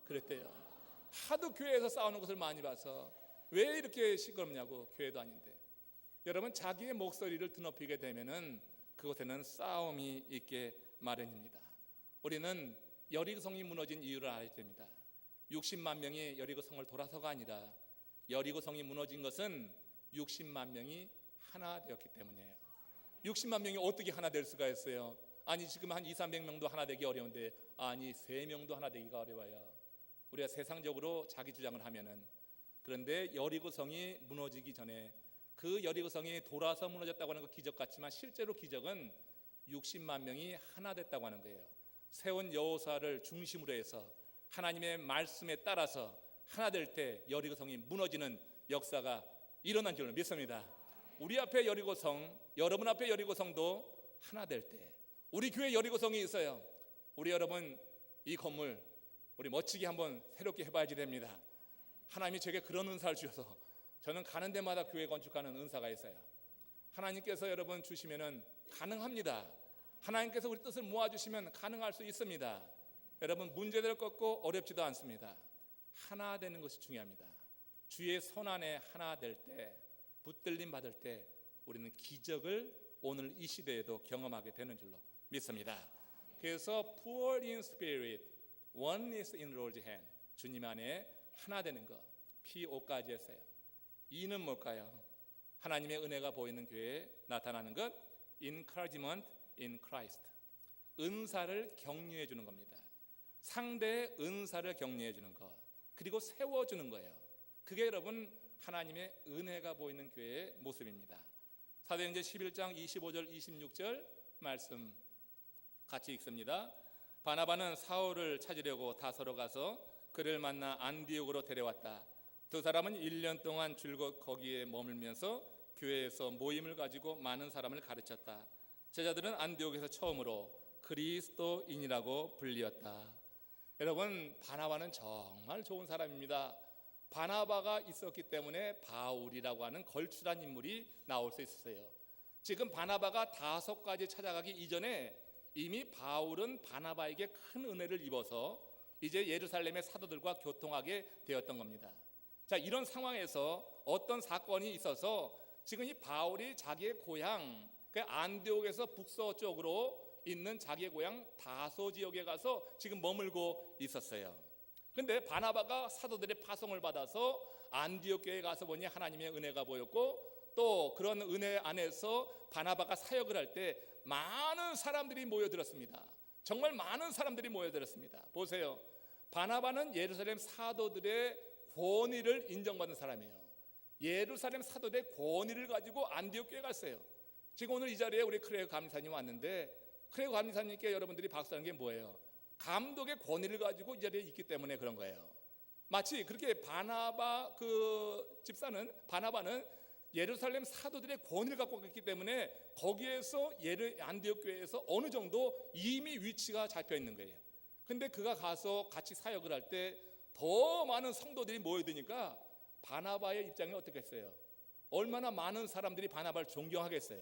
그랬대요. 하도 교회에서 싸우는 것을 많이 봐서 왜 이렇게 시끄럽냐고. 교회도 아닌데. 여러분, 자기의 목소리를 드높이게 되면은 그곳에는 싸움이 있게 마련입니다. 우리는 여리고성이 무너진 이유를 알아야 됩니다. 60만 명이 여리고성을 돌아서가 아니라 여리고성이 무너진 것은 60만 명이 하나 되었기 때문이에요. 60만 명이 어떻게 하나 될 수가 있어요? 아니, 지금 한 200~300명도 하나 되기 어려운데, 아니 3명도 하나 되기가 어려워요. 우리가 세상적으로 자기 주장을 하면은. 그런데 여리고성이 무너지기 전에, 그 여리고성이 돌아서 무너졌다고 하는 거 기적 같지만 실제로 기적은 60만 명이 하나 됐다고 하는 거예요. 세운 여호수아를 중심으로 해서 하나님의 말씀에 따라서 하나 될 때 여리고성이 무너지는 역사가 일어난 줄로 믿습니다. 우리 앞에 여리고성, 여러분 앞에 여리고성도 하나 될 때, 우리 교회 여리고성이 있어요. 우리 여러분, 이 건물 우리 멋지게 한번 새롭게 해봐야지 됩니다. 하나님이 제게 그런 은사를 주셔서 저는 가는 데마다 교회 건축하는 은사가 있어요. 하나님께서 여러분 주시면은 가능합니다. 하나님께서 우리 뜻을 모아주시면 가능할 수 있습니다. 여러분, 문제될 것 같고 어렵지도 않습니다. 하나 되는 것이 중요합니다. 주의 손안에 하나 될 때, 붙들림 받을 때 우리는 기적을 오늘 이 시대에도 경험하게 되는 줄로 믿습니다. 그래서 poor in spirit, oneness in Lord's hand, 주님 안에 하나 되는 것, PO까지 했어요. 이는 뭘까요? 하나님의 은혜가 보이는 교회에 나타나는 것, encouragement in Christ, 은사를 격려해 주는 겁니다. 상대의 은사를 격려해 주는 것, 그리고 세워주는 거예요. 그게 여러분 하나님의 은혜가 보이는 교회의 모습입니다. 사도행전 11장 25절 26절 말씀 같이 읽습니다. 바나바는 사울을 찾으려고 다소로 가서 그를 만나 안디옥으로 데려왔다. 두 사람은 1년 동안 줄곧 거기에 머물면서 교회에서 모임을 가지고 많은 사람을 가르쳤다. 제자들은 안디옥에서 처음으로 그리스도인이라고 불리었다. 여러분, 바나바는 정말 좋은 사람입니다. 바나바가 있었기 때문에 바울이라고 하는 걸출한 인물이 나올 수 있었어요. 지금 바나바가 다소까지 찾아가기 이전에 이미 바울은 바나바에게 큰 은혜를 입어서 이제 예루살렘의 사도들과 교통하게 되었던 겁니다. 자, 이런 상황에서 어떤 사건이 있어서 지금 이 바울이 자기의 고향, 그 안디옥에서 북서쪽으로 있는 자기의 고향 다소 지역에 가서 지금 머물고 있었어요. 근데 바나바가 사도들의 파송을 받아서 안디옥 교회에 가서 보니 하나님의 은혜가 보였고, 또 그런 은혜 안에서 바나바가 사역을 할 때 많은 사람들이 모여들었습니다. 정말 많은 사람들이 모여들었습니다. 보세요, 바나바는 예루살렘 사도들의 권위를 인정받는 사람이에요. 예루살렘 사도들의 권위를 가지고 안디옥 교회에 갔어요. 지금 오늘 이 자리에 우리 크레오 감리사님 왔는데, 크레오 감리사님께 여러분들이 박수하는 게 뭐예요? 감독의 권위를 가지고 이 자리에 있기 때문에 그런 거예요. 마치 그렇게 바나바 그 집사는, 바나바는 예루살렘 사도들의 권위를 갖고 있기 때문에 거기에서 안디옥 교회에서 어느 정도 이미 위치가 잡혀 있는 거예요. 근데 그가 가서 같이 사역을 할 때 더 많은 성도들이 모여드니까 바나바의 입장이 어떻겠어요? 얼마나 많은 사람들이 바나바를 존경하겠어요?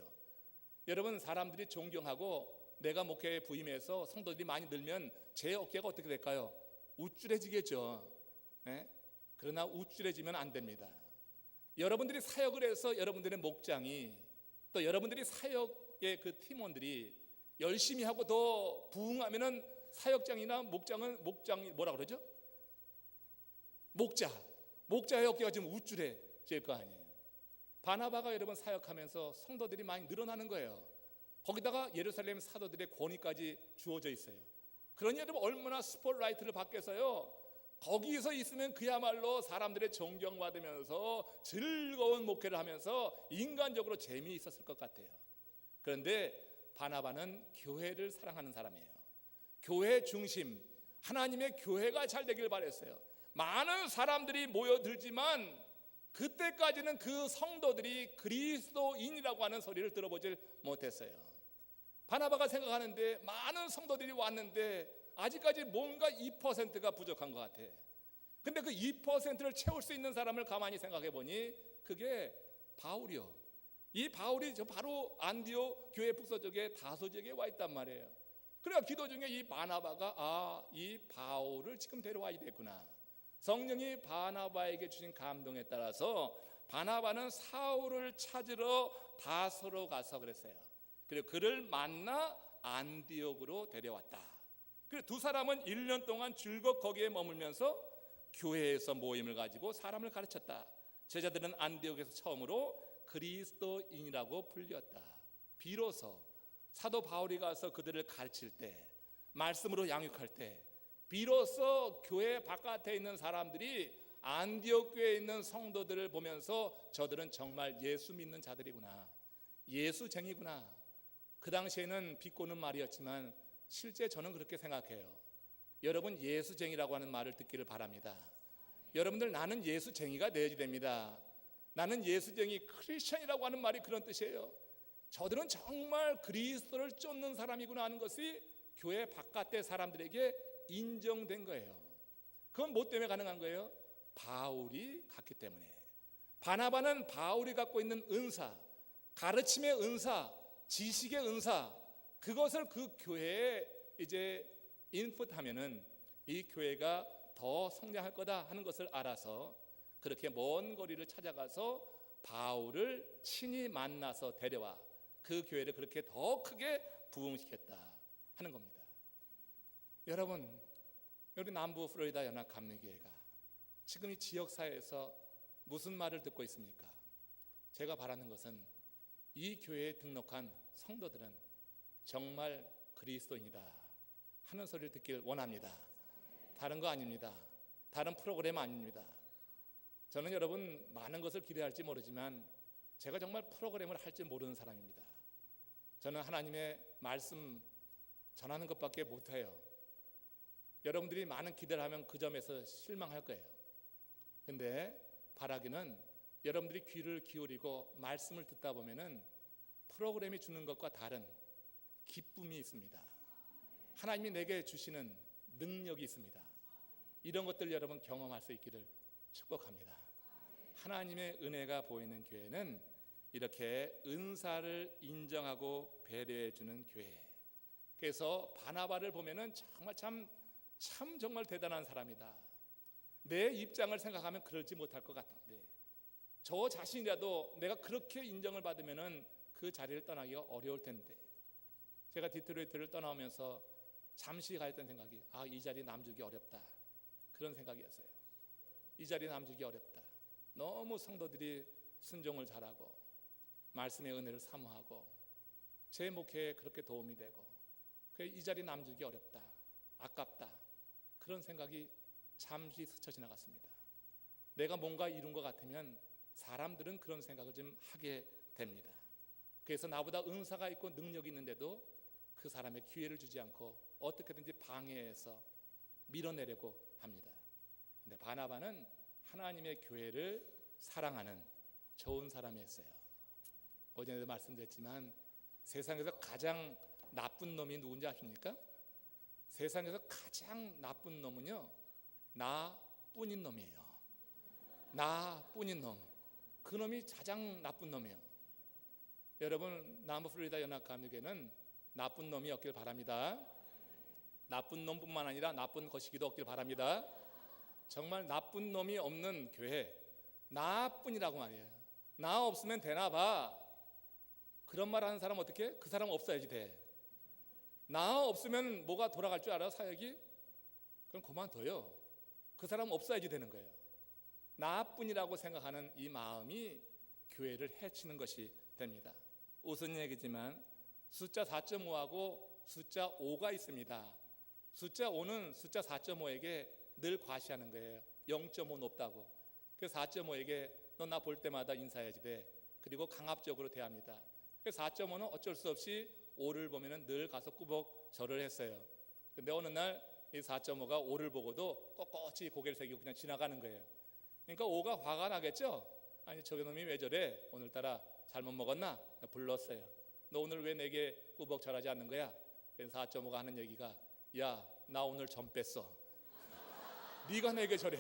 여러분, 사람들이 존경하고 내가 목회에 부임해서 성도들이 많이 늘면 제 어깨가 어떻게 될까요? 우쭐해지겠죠. 네? 그러나 우쭐해지면 안 됩니다. 여러분들이 사역을 해서 여러분들의 목장이, 또 여러분들이 사역의 그 팀원들이 열심히 하고 더 부흥하면은 사역장이나 목장이 뭐라 그러죠? 목자의 어깨가 지금 우쭐해질 거 아니에요. 바나바가 여러분 사역하면서 성도들이 많이 늘어나는 거예요. 거기다가 예루살렘 사도들의 권위까지 주어져 있어요. 그러니 여러분 얼마나 스포트라이트를 받겠어요. 거기서 있으면 그야말로 사람들의 존경받으면서 즐거운 목회를 하면서 인간적으로 재미있었을 것 같아요. 그런데 바나바는 교회를 사랑하는 사람이에요. 교회 중심, 하나님의 교회가 잘 되길 바랬어요. 많은 사람들이 모여들지만 그때까지는 그 성도들이 그리스도인이라고 하는 소리를 들어보질 못했어요. 바나바가 생각하는데 많은 성도들이 왔는데 아직까지 뭔가 2%가 부족한 것 같아. 근데 그 2%를 채울 수 있는 사람을 가만히 생각해 보니 그게 바울이요. 이 바울이 저 바로 안디옥 교회 북서쪽에 다소 지역에 와 있단 말이에요. 그래야 기도 중에 이 바나바가 이 바울을 지금 데려와야 되구나. 성령이 바나바에게 주신 감동에 따라서 바나바는 사울을 찾으러 다소로 가서 그랬어요. 그리고 그를 만나 안디옥으로 데려왔다. 그리고 두 사람은 1년 동안 즐겁게 거기에 머물면서 교회에서 모임을 가지고 사람을 가르쳤다. 제자들은 안디옥에서 처음으로 그리스도인이라고 불렸다. 비로소 사도 바울이 가서 그들을 가르칠 때, 말씀으로 양육할 때, 비로소 교회 바깥에 있는 사람들이 안디옥 교회에 있는 성도들을 보면서 저들은 정말 예수 믿는 자들이구나, 예수쟁이구나. 그 당시에는 비꼬는 말이었지만 실제 저는 그렇게 생각해요. 여러분 예수쟁이라고 하는 말을 듣기를 바랍니다. 여러분들 나는 예수쟁이가 되어야 됩니다. 나는 예수쟁이 크리스천이라고 하는 말이 그런 뜻이에요. 저들은 정말 그리스도를 쫓는 사람이구나 하는 것이 교회 바깥의 사람들에게 인정된 거예요. 그건 뭐 때문에 가능한 거예요? 바울이 갔기 때문에. 바나바는 바울이 갖고 있는 은사, 가르침의 은사, 지식의 은사, 그것을 그 교회에 이제 인풋하면은 이 교회가 더 성장할 거다 하는 것을 알아서 그렇게 먼 거리를 찾아가서 바울을 친히 만나서 데려와 그 교회를 그렇게 더 크게 부흥시켰다 하는 겁니다. 여러분, 우리 남부 플로리다 연합감리교회가 지금 이 지역사회에서 무슨 말을 듣고 있습니까? 제가 바라는 것은 이 교회에 등록한 성도들은 정말 그리스도인이다 하는 소리를 듣길 원합니다. 다른 거 아닙니다. 다른 프로그램 아닙니다. 저는 여러분 많은 것을 기대할지 모르지만 제가 정말 프로그램을 할지 모르는 사람입니다. 저는 하나님의 말씀 전하는 것밖에 못해요. 여러분들이 많은 기대를 하면 그 점에서 실망할 거예요. 근데 바라기는 여러분들이 귀를 기울이고 말씀을 듣다 보면은 프로그램이 주는 것과 다른 기쁨이 있습니다. 하나님이 내게 주시는 능력이 있습니다. 이런 것들 여러분 경험할 수 있기를 축복합니다. 하나님의 은혜가 보이는 교회는 이렇게 은사를 인정하고 배려해 주는 교회. 그래서 바나바를 보면은 정말 참 정말 대단한 사람이다. 내 입장을 생각하면 그러지 못할 것 같은데 저 자신이라도 내가 그렇게 인정을 받으면은 그 자리를 떠나기가 어려울 텐데, 제가 디트로이트를 떠나오면서 잠시 가했던 생각이 이 자리 남주기 어렵다, 그런 생각이었어요. 이 자리 남주기 어렵다. 너무 성도들이 순종을 잘하고 말씀의 은혜를 사모하고 제 목회에 그렇게 도움이 되고 이 자리 남주기 어렵다, 아깝다, 그런 생각이 잠시 스쳐 지나갔습니다. 내가 뭔가 이룬 것 같으면 사람들은 그런 생각을 좀 하게 됩니다. 그래서 나보다 은사가 있고 능력이 있는데도 그 사람의 기회를 주지 않고 어떻게든지 방해해서 밀어내려고 합니다. 근데 바나바는 하나님의 교회를 사랑하는 좋은 사람이었어요. 어제도 말씀드렸지만 세상에서 가장 나쁜 놈이 누군지 아십니까? 세상에서 가장 나쁜 놈은요, 나뿐인 놈이에요. 나뿐인 놈. 그 놈이 가장 나쁜 놈이에요. 여러분, 남부 플로리다 연합감리교회는 나쁜 놈이 없길 바랍니다. 나쁜 놈뿐만 아니라 나쁜 거시기도 없길 바랍니다. 정말 나쁜 놈이 없는 교회, 나뿐이라고 말이에요. 나 없으면 되나 봐. 그런 말 하는 사람 어떻게? 그 사람 없어야지 돼. 나 없으면 뭐가 돌아갈 줄 알아, 사역이? 그럼 그만둬요. 그 사람 없어야지 되는 거예요. 나뿐이라고 생각하는 이 마음이 교회를 해치는 것이 됩니다. 웃은 얘기지만 숫자 4.5하고 숫자 5가 있습니다. 숫자 5는 숫자 4.5에게 늘 과시하는 거예요. 0.5 높다고. 그래서 4.5에게 너 나 볼 때마다 인사해야지 돼. 그리고 강압적으로 대합니다. 그래서 4.5는 어쩔 수 없이 5를 보면은 늘 가서 꾸벅 절을 했어요. 근데 어느 날 이 4.5가 5를 보고도 꼿꼿이 고개를 숙이고 그냥 지나가는 거예요. 그러니까 5가 화가 나겠죠. 아니 저놈이 왜 저래? 오늘따라 잘못 먹었나? 불렀어요. 너 오늘 왜 내게 꾸벅 절하지 않는 거야? 그래서 4.5가 하는 얘기가, 야, 나 오늘 점 뺐어. 네가 내게 절해.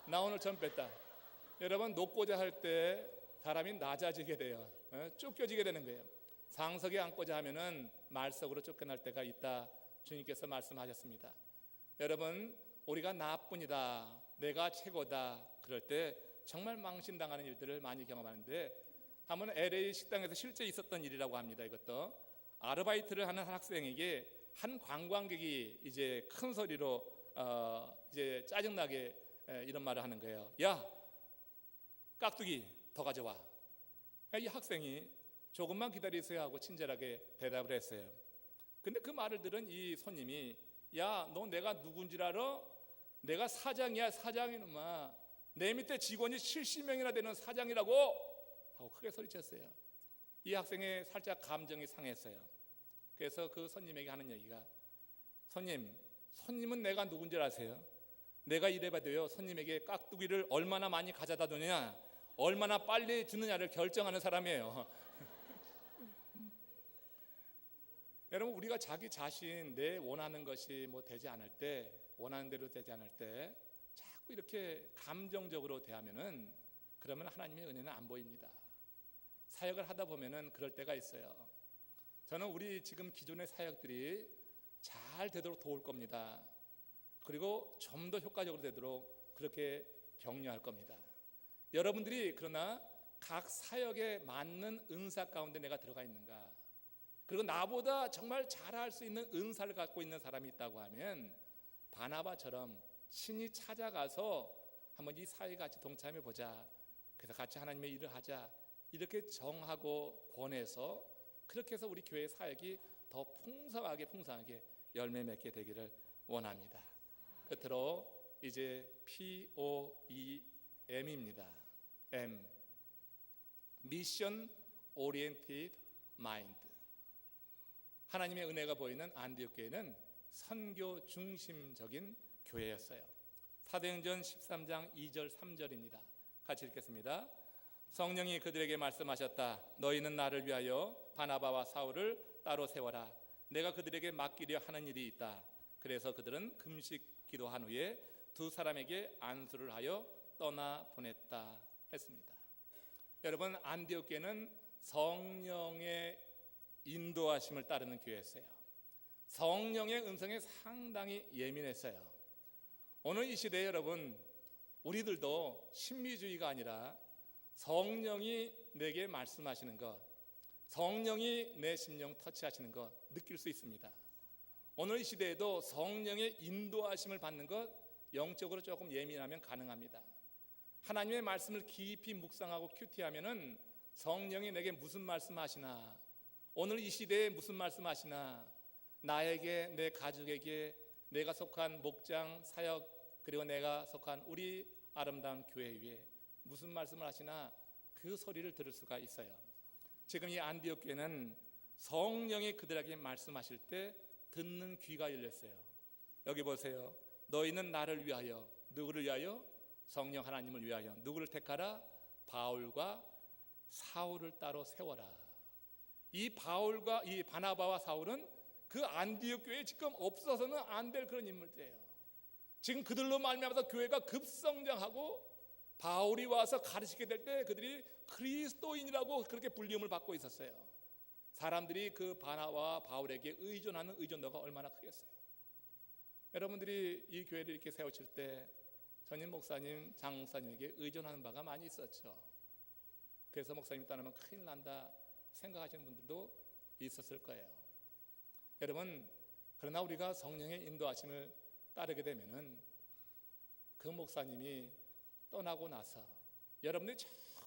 나 오늘 점 뺐다. 여러분, 높고자 할 때 사람이 낮아지게 돼요. 쫓겨지게 되는 거예요. 상석에 앉고자 하면은 말석으로 쫓겨날 때가 있다 주님께서 말씀하셨습니다. 여러분, 우리가 나뿐이다, 내가 최고다 그럴 때 정말 망신당하는 일들을 많이 경험하는데, 한번 LA 식당에서 실제 있었던 일이라고 합니다. 이것도 아르바이트를 하는 한 학생에게 한 관광객이 이제 큰 소리로 이제 짜증나게 이런 말을 하는 거예요. 야, 깍두기 더 가져와. 이 학생이 조금만 기다리세요 하고 친절하게 대답을 했어요. 근데 그 말을 들은 이 손님이, 야, 너 내가 누군지 알아? 내가 사장이야, 사장이놈아. 내 밑에 직원이 70명이나 되는 사장이라고 하고 크게 소리쳤어요. 이 학생의 살짝 감정이 상했어요. 그래서 그 손님에게 하는 얘기가, 손님은 내가 누군지 아세요? 내가 이래봐도요, 손님에게 깍두기를 얼마나 많이 가져다 두느냐, 얼마나 빨리 주느냐를 결정하는 사람이에요. 여러분, 우리가 자기 자신 내 원하는 것이 뭐 되지 않을 때, 원하는 대로 되지 않을 때 자꾸 이렇게 감정적으로 대하면은, 그러면 하나님의 은혜는 안 보입니다. 사역을 하다 보면은 그럴 때가 있어요. 저는 우리 지금 기존의 사역들이 잘 되도록 도울 겁니다. 그리고 좀 더 효과적으로 되도록 그렇게 격려할 겁니다. 여러분들이 그러나 각 사역에 맞는 은사 가운데 내가 들어가 있는가, 그리고 나보다 정말 잘할 수 있는 은사를 갖고 있는 사람이 있다고 하면 바나바처럼 신이 찾아가서 한번 이 사역에 같이 동참해 보자, 그래서 같이 하나님의 일을 하자, 이렇게 정하고 권해서 그렇게 해서 우리 교회 사역이 더 풍성하게 열매 맺게 되기를 원합니다. 끝으로 이제 POEM입니다. M, Mission Oriented Mind. 하나님의 은혜가 보이는 안디옥 교회는 선교 중심적인 교회였어요. 사도행전 13장 2절 3절입니다. 같이 읽겠습니다. 성령이 그들에게 말씀하셨다. 너희는 나를 위하여 바나바와 사울을 따로 세워라. 내가 그들에게 맡기려 하는 일이 있다. 그래서 그들은 금식 기도한 후에 두 사람에게 안수를 하여 떠나 보냈다 했습니다. 여러분, 안디옥 교회는 성령의 인도하심을 따르는 교회였어요. 성령의 음성에 상당히 예민했어요. 오늘 이 시대에 여러분, 우리들도 신비주의가 아니라 성령이 내게 말씀하시는 것, 성령이 내 심령 터치하시는 것 느낄 수 있습니다. 오늘 이 시대에도 성령의 인도하심을 받는 것, 영적으로 조금 예민하면 가능합니다. 하나님의 말씀을 깊이 묵상하고 큐티하면은 성령이 내게 무슨 말씀하시나, 오늘 이 시대에 무슨 말씀하시나, 나에게, 내 가족에게, 내가 속한 목장 사역, 그리고 내가 속한 우리 아름다운 교회 위에 무슨 말씀을 하시나, 그 소리를 들을 수가 있어요. 지금 이 안디옥 교회는 성령이 그들에게 말씀하실 때 듣는 귀가 열렸어요. 여기 보세요. 너희는 나를 위하여, 누구를 위하여? 성령 하나님을 위하여. 누구를 택하라? 바울과 사울을 따로 세워라. 이 바울과 이 바나바와 사울은 그 안디옥 교회에 지금 없어서는 안 될 그런 인물들이에요. 지금 그들로 말미암아서 교회가 급성장하고 바울이 와서 가르치게 될 때 그들이 그리스도인이라고 그렇게 불림을 받고 있었어요. 사람들이 그 바나바와 바울에게 의존하는 의존도가 얼마나 크겠어요. 여러분들이 이 교회를 이렇게 세우실 때 전임 목사님, 장 목사님에게 의존하는 바가 많이 있었죠. 그래서 목사님 떠나면 큰일 난다 생각하시는 분들도 있었을 거예요. 여러분, 그러나 우리가 성령의 인도하심을 따르게 되면은 그 목사님이 떠나고 나서 여러분들이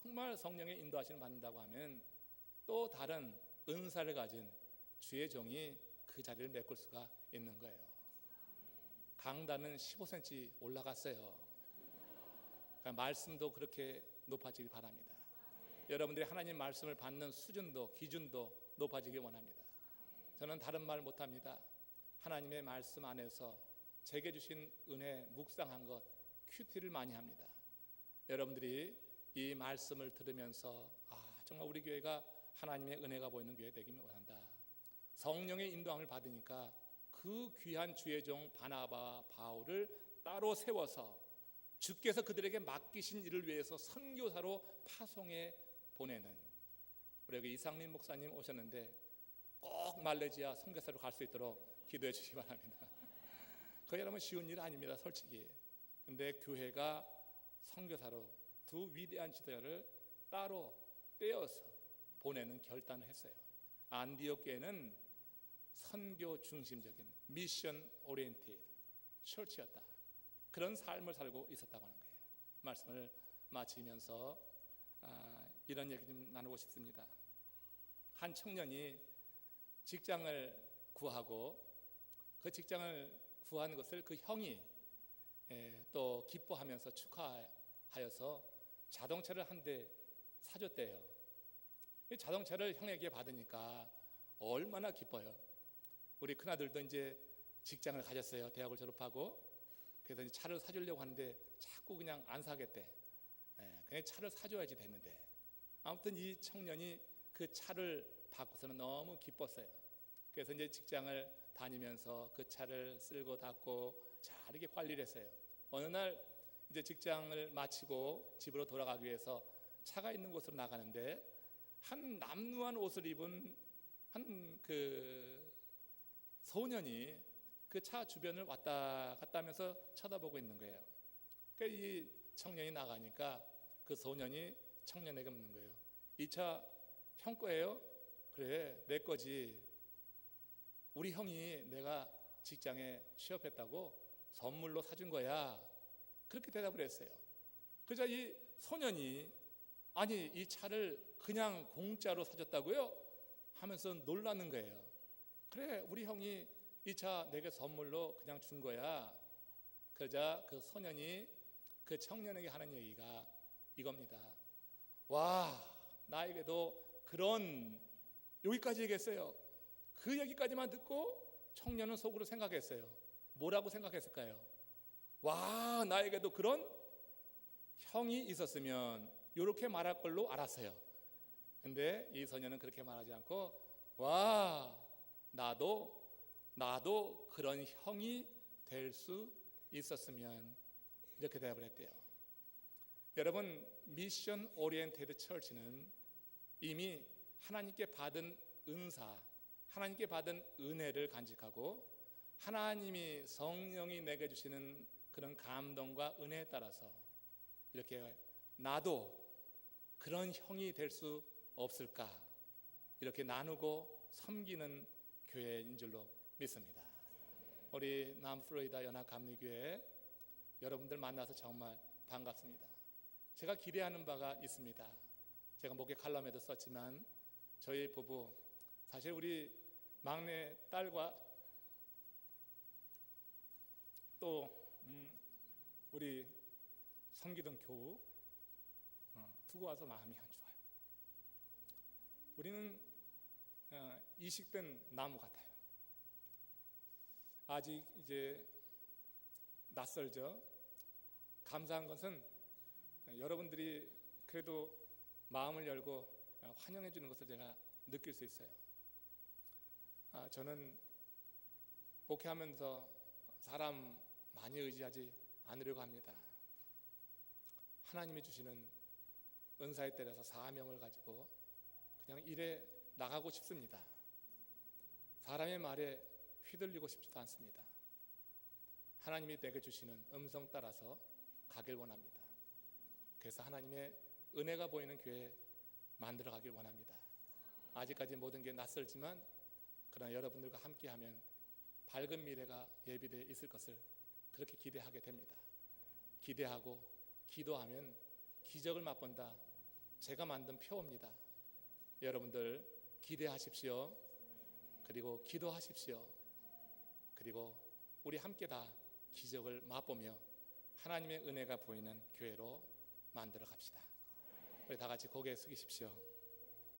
정말 성령의 인도하심을 받는다고 하면 또 다른 은사를 가진 주의 종이 그 자리를 메꿀 수가 있는 거예요. 강단은 15cm 올라갔어요. 그러니까 말씀도 그렇게 높아지길 바랍니다. 여러분들이 하나님 말씀을 받는 수준도, 기준도 높아지길 원합니다. 저는 다른 말 못합니다. 하나님의 말씀 안에서 제게 주신 은혜 묵상한 것, 큐티를 많이 합니다. 여러분들이 이 말씀을 들으면서 정말 우리 교회가 하나님의 은혜가 보이는 교회 되기를 원한다. 성령의 인도함을 받으니까 그 귀한 주의 종 바나바, 바울을 따로 세워서 주께서 그들에게 맡기신 일을 위해서 선교사로 파송해 보내는, 우리 여기 이상민 목사님 오셨는데 꼭 말레이시아 선교사로 갈 수 있도록 기도해 주시기 바랍니다. 그 여러분 쉬운 일 아닙니다, 솔직히. 근데 교회가 선교사로 두 위대한 지도자를 따로 떼어서 보내는 결단을 했어요. 안디옥 교회는 선교 중심적인 미션 오리엔티드 처치였다. 그런 삶을 살고 있었다고 하는 거예요. 말씀을 마치면서 이런 얘기 좀 나누고 싶습니다. 한 청년이 직장을 구하고 그 직장을 구한 것을 그 형이 또 기뻐하면서 축하하여서 자동차를 한 대 사줬대요. 이 자동차를 형에게 받으니까 얼마나 기뻐요. 우리 큰아들도 이제 직장을 가졌어요. 대학을 졸업하고. 그래서 이제 차를 사주려고 하는데 자꾸 그냥 안 사겠대. 그냥 차를 사줘야지 됐는데. 아무튼 이 청년이 그 차를 받고서는 너무 기뻤어요. 그래서 이제 직장을 다니면서 그 차를 쓸고 닦고 잘 이렇게 관리를 했어요. 어느 날 이제 직장을 마치고 집으로 돌아가기 위해서 차가 있는 곳으로 나가는데 한 남루한 옷을 입은 한 그 소년이 그 차 주변을 왔다 갔다 하면서 쳐다보고 있는 거예요. 그러니까 이 청년이 나가니까 그 소년이 청년에게 묻는 거예요. 이 차 형 거예요? 그래, 내 거지. 우리 형이 내가 직장에 취업했다고 선물로 사준 거야. 그렇게 대답을 했어요. 그러자 이 소년이 아니 이 차를 그냥 공짜로 사줬다고요? 하면서 놀라는 거예요. 그래, 우리 형이 이 차 내게 선물로 그냥 준 거야. 그러자 그 소년이 그 청년에게 하는 얘기가 이겁니다. 와, 나에게도 그런, 여기까지 얘기했어요. 그 얘기까지만 듣고 청년은 속으로 생각했어요. 뭐라고 생각했을까요? 와, 나에게도 그런 형이 있었으면 이렇게 말할 걸로 알았어요. 근데 이 소년은 그렇게 말하지 않고 와, 나도 그런 형이 될 수 있었으면, 이렇게 대답을 했대요. 여러분, 미션 오리엔테드 처치는 이미 하나님께 받은 은사, 하나님께 받은 은혜를 간직하고 하나님이 성령이 내게 주시는 그런 감동과 은혜에 따라서 이렇게 나도 그런 형이 될 수 없을까, 이렇게 나누고 섬기는 교회인 줄로 믿습니다. 우리 남플로리다 연합감리교회 여러분들 만나서 정말 반갑습니다. 제가 기대하는 바가 있습니다. 제가 목회 칼럼에도 썼지만 저희 부부, 사실 우리 막내 딸과 또 우리 섬기던 교우 두고 와서 마음이 안 좋아요. 우리는 이식된 나무 같아요. 아직 이제 낯설죠. 감사한 것은 여러분들이 그래도 마음을 열고 환영해 주는 것을 제가 느낄 수 있어요. 저는 목회하면서 사람 많이 의지하지 않으려고 합니다. 하나님이 주시는 은사에 따라서 사명을 가지고 그냥 일에 나가고 싶습니다. 사람의 말에 휘둘리고 싶지도 않습니다. 하나님이 내게 주시는 음성 따라서 가길 원합니다. 그래서 하나님의 은혜가 보이는 교회 만들어 가길 원합니다. 아직까지 모든 게 낯설지만 그러나 여러분들과 함께하면 밝은 미래가 예비되어 있을 것을 그렇게 기대하게 됩니다. 기대하고 기도하면 기적을 맛본다. 제가 만든 표입니다. 여러분들 기대하십시오. 그리고 기도하십시오. 그리고 우리 함께 다 기적을 맛보며 하나님의 은혜가 보이는 교회로 만들어 갑시다. 우리 다 같이 고개 숙이십시오.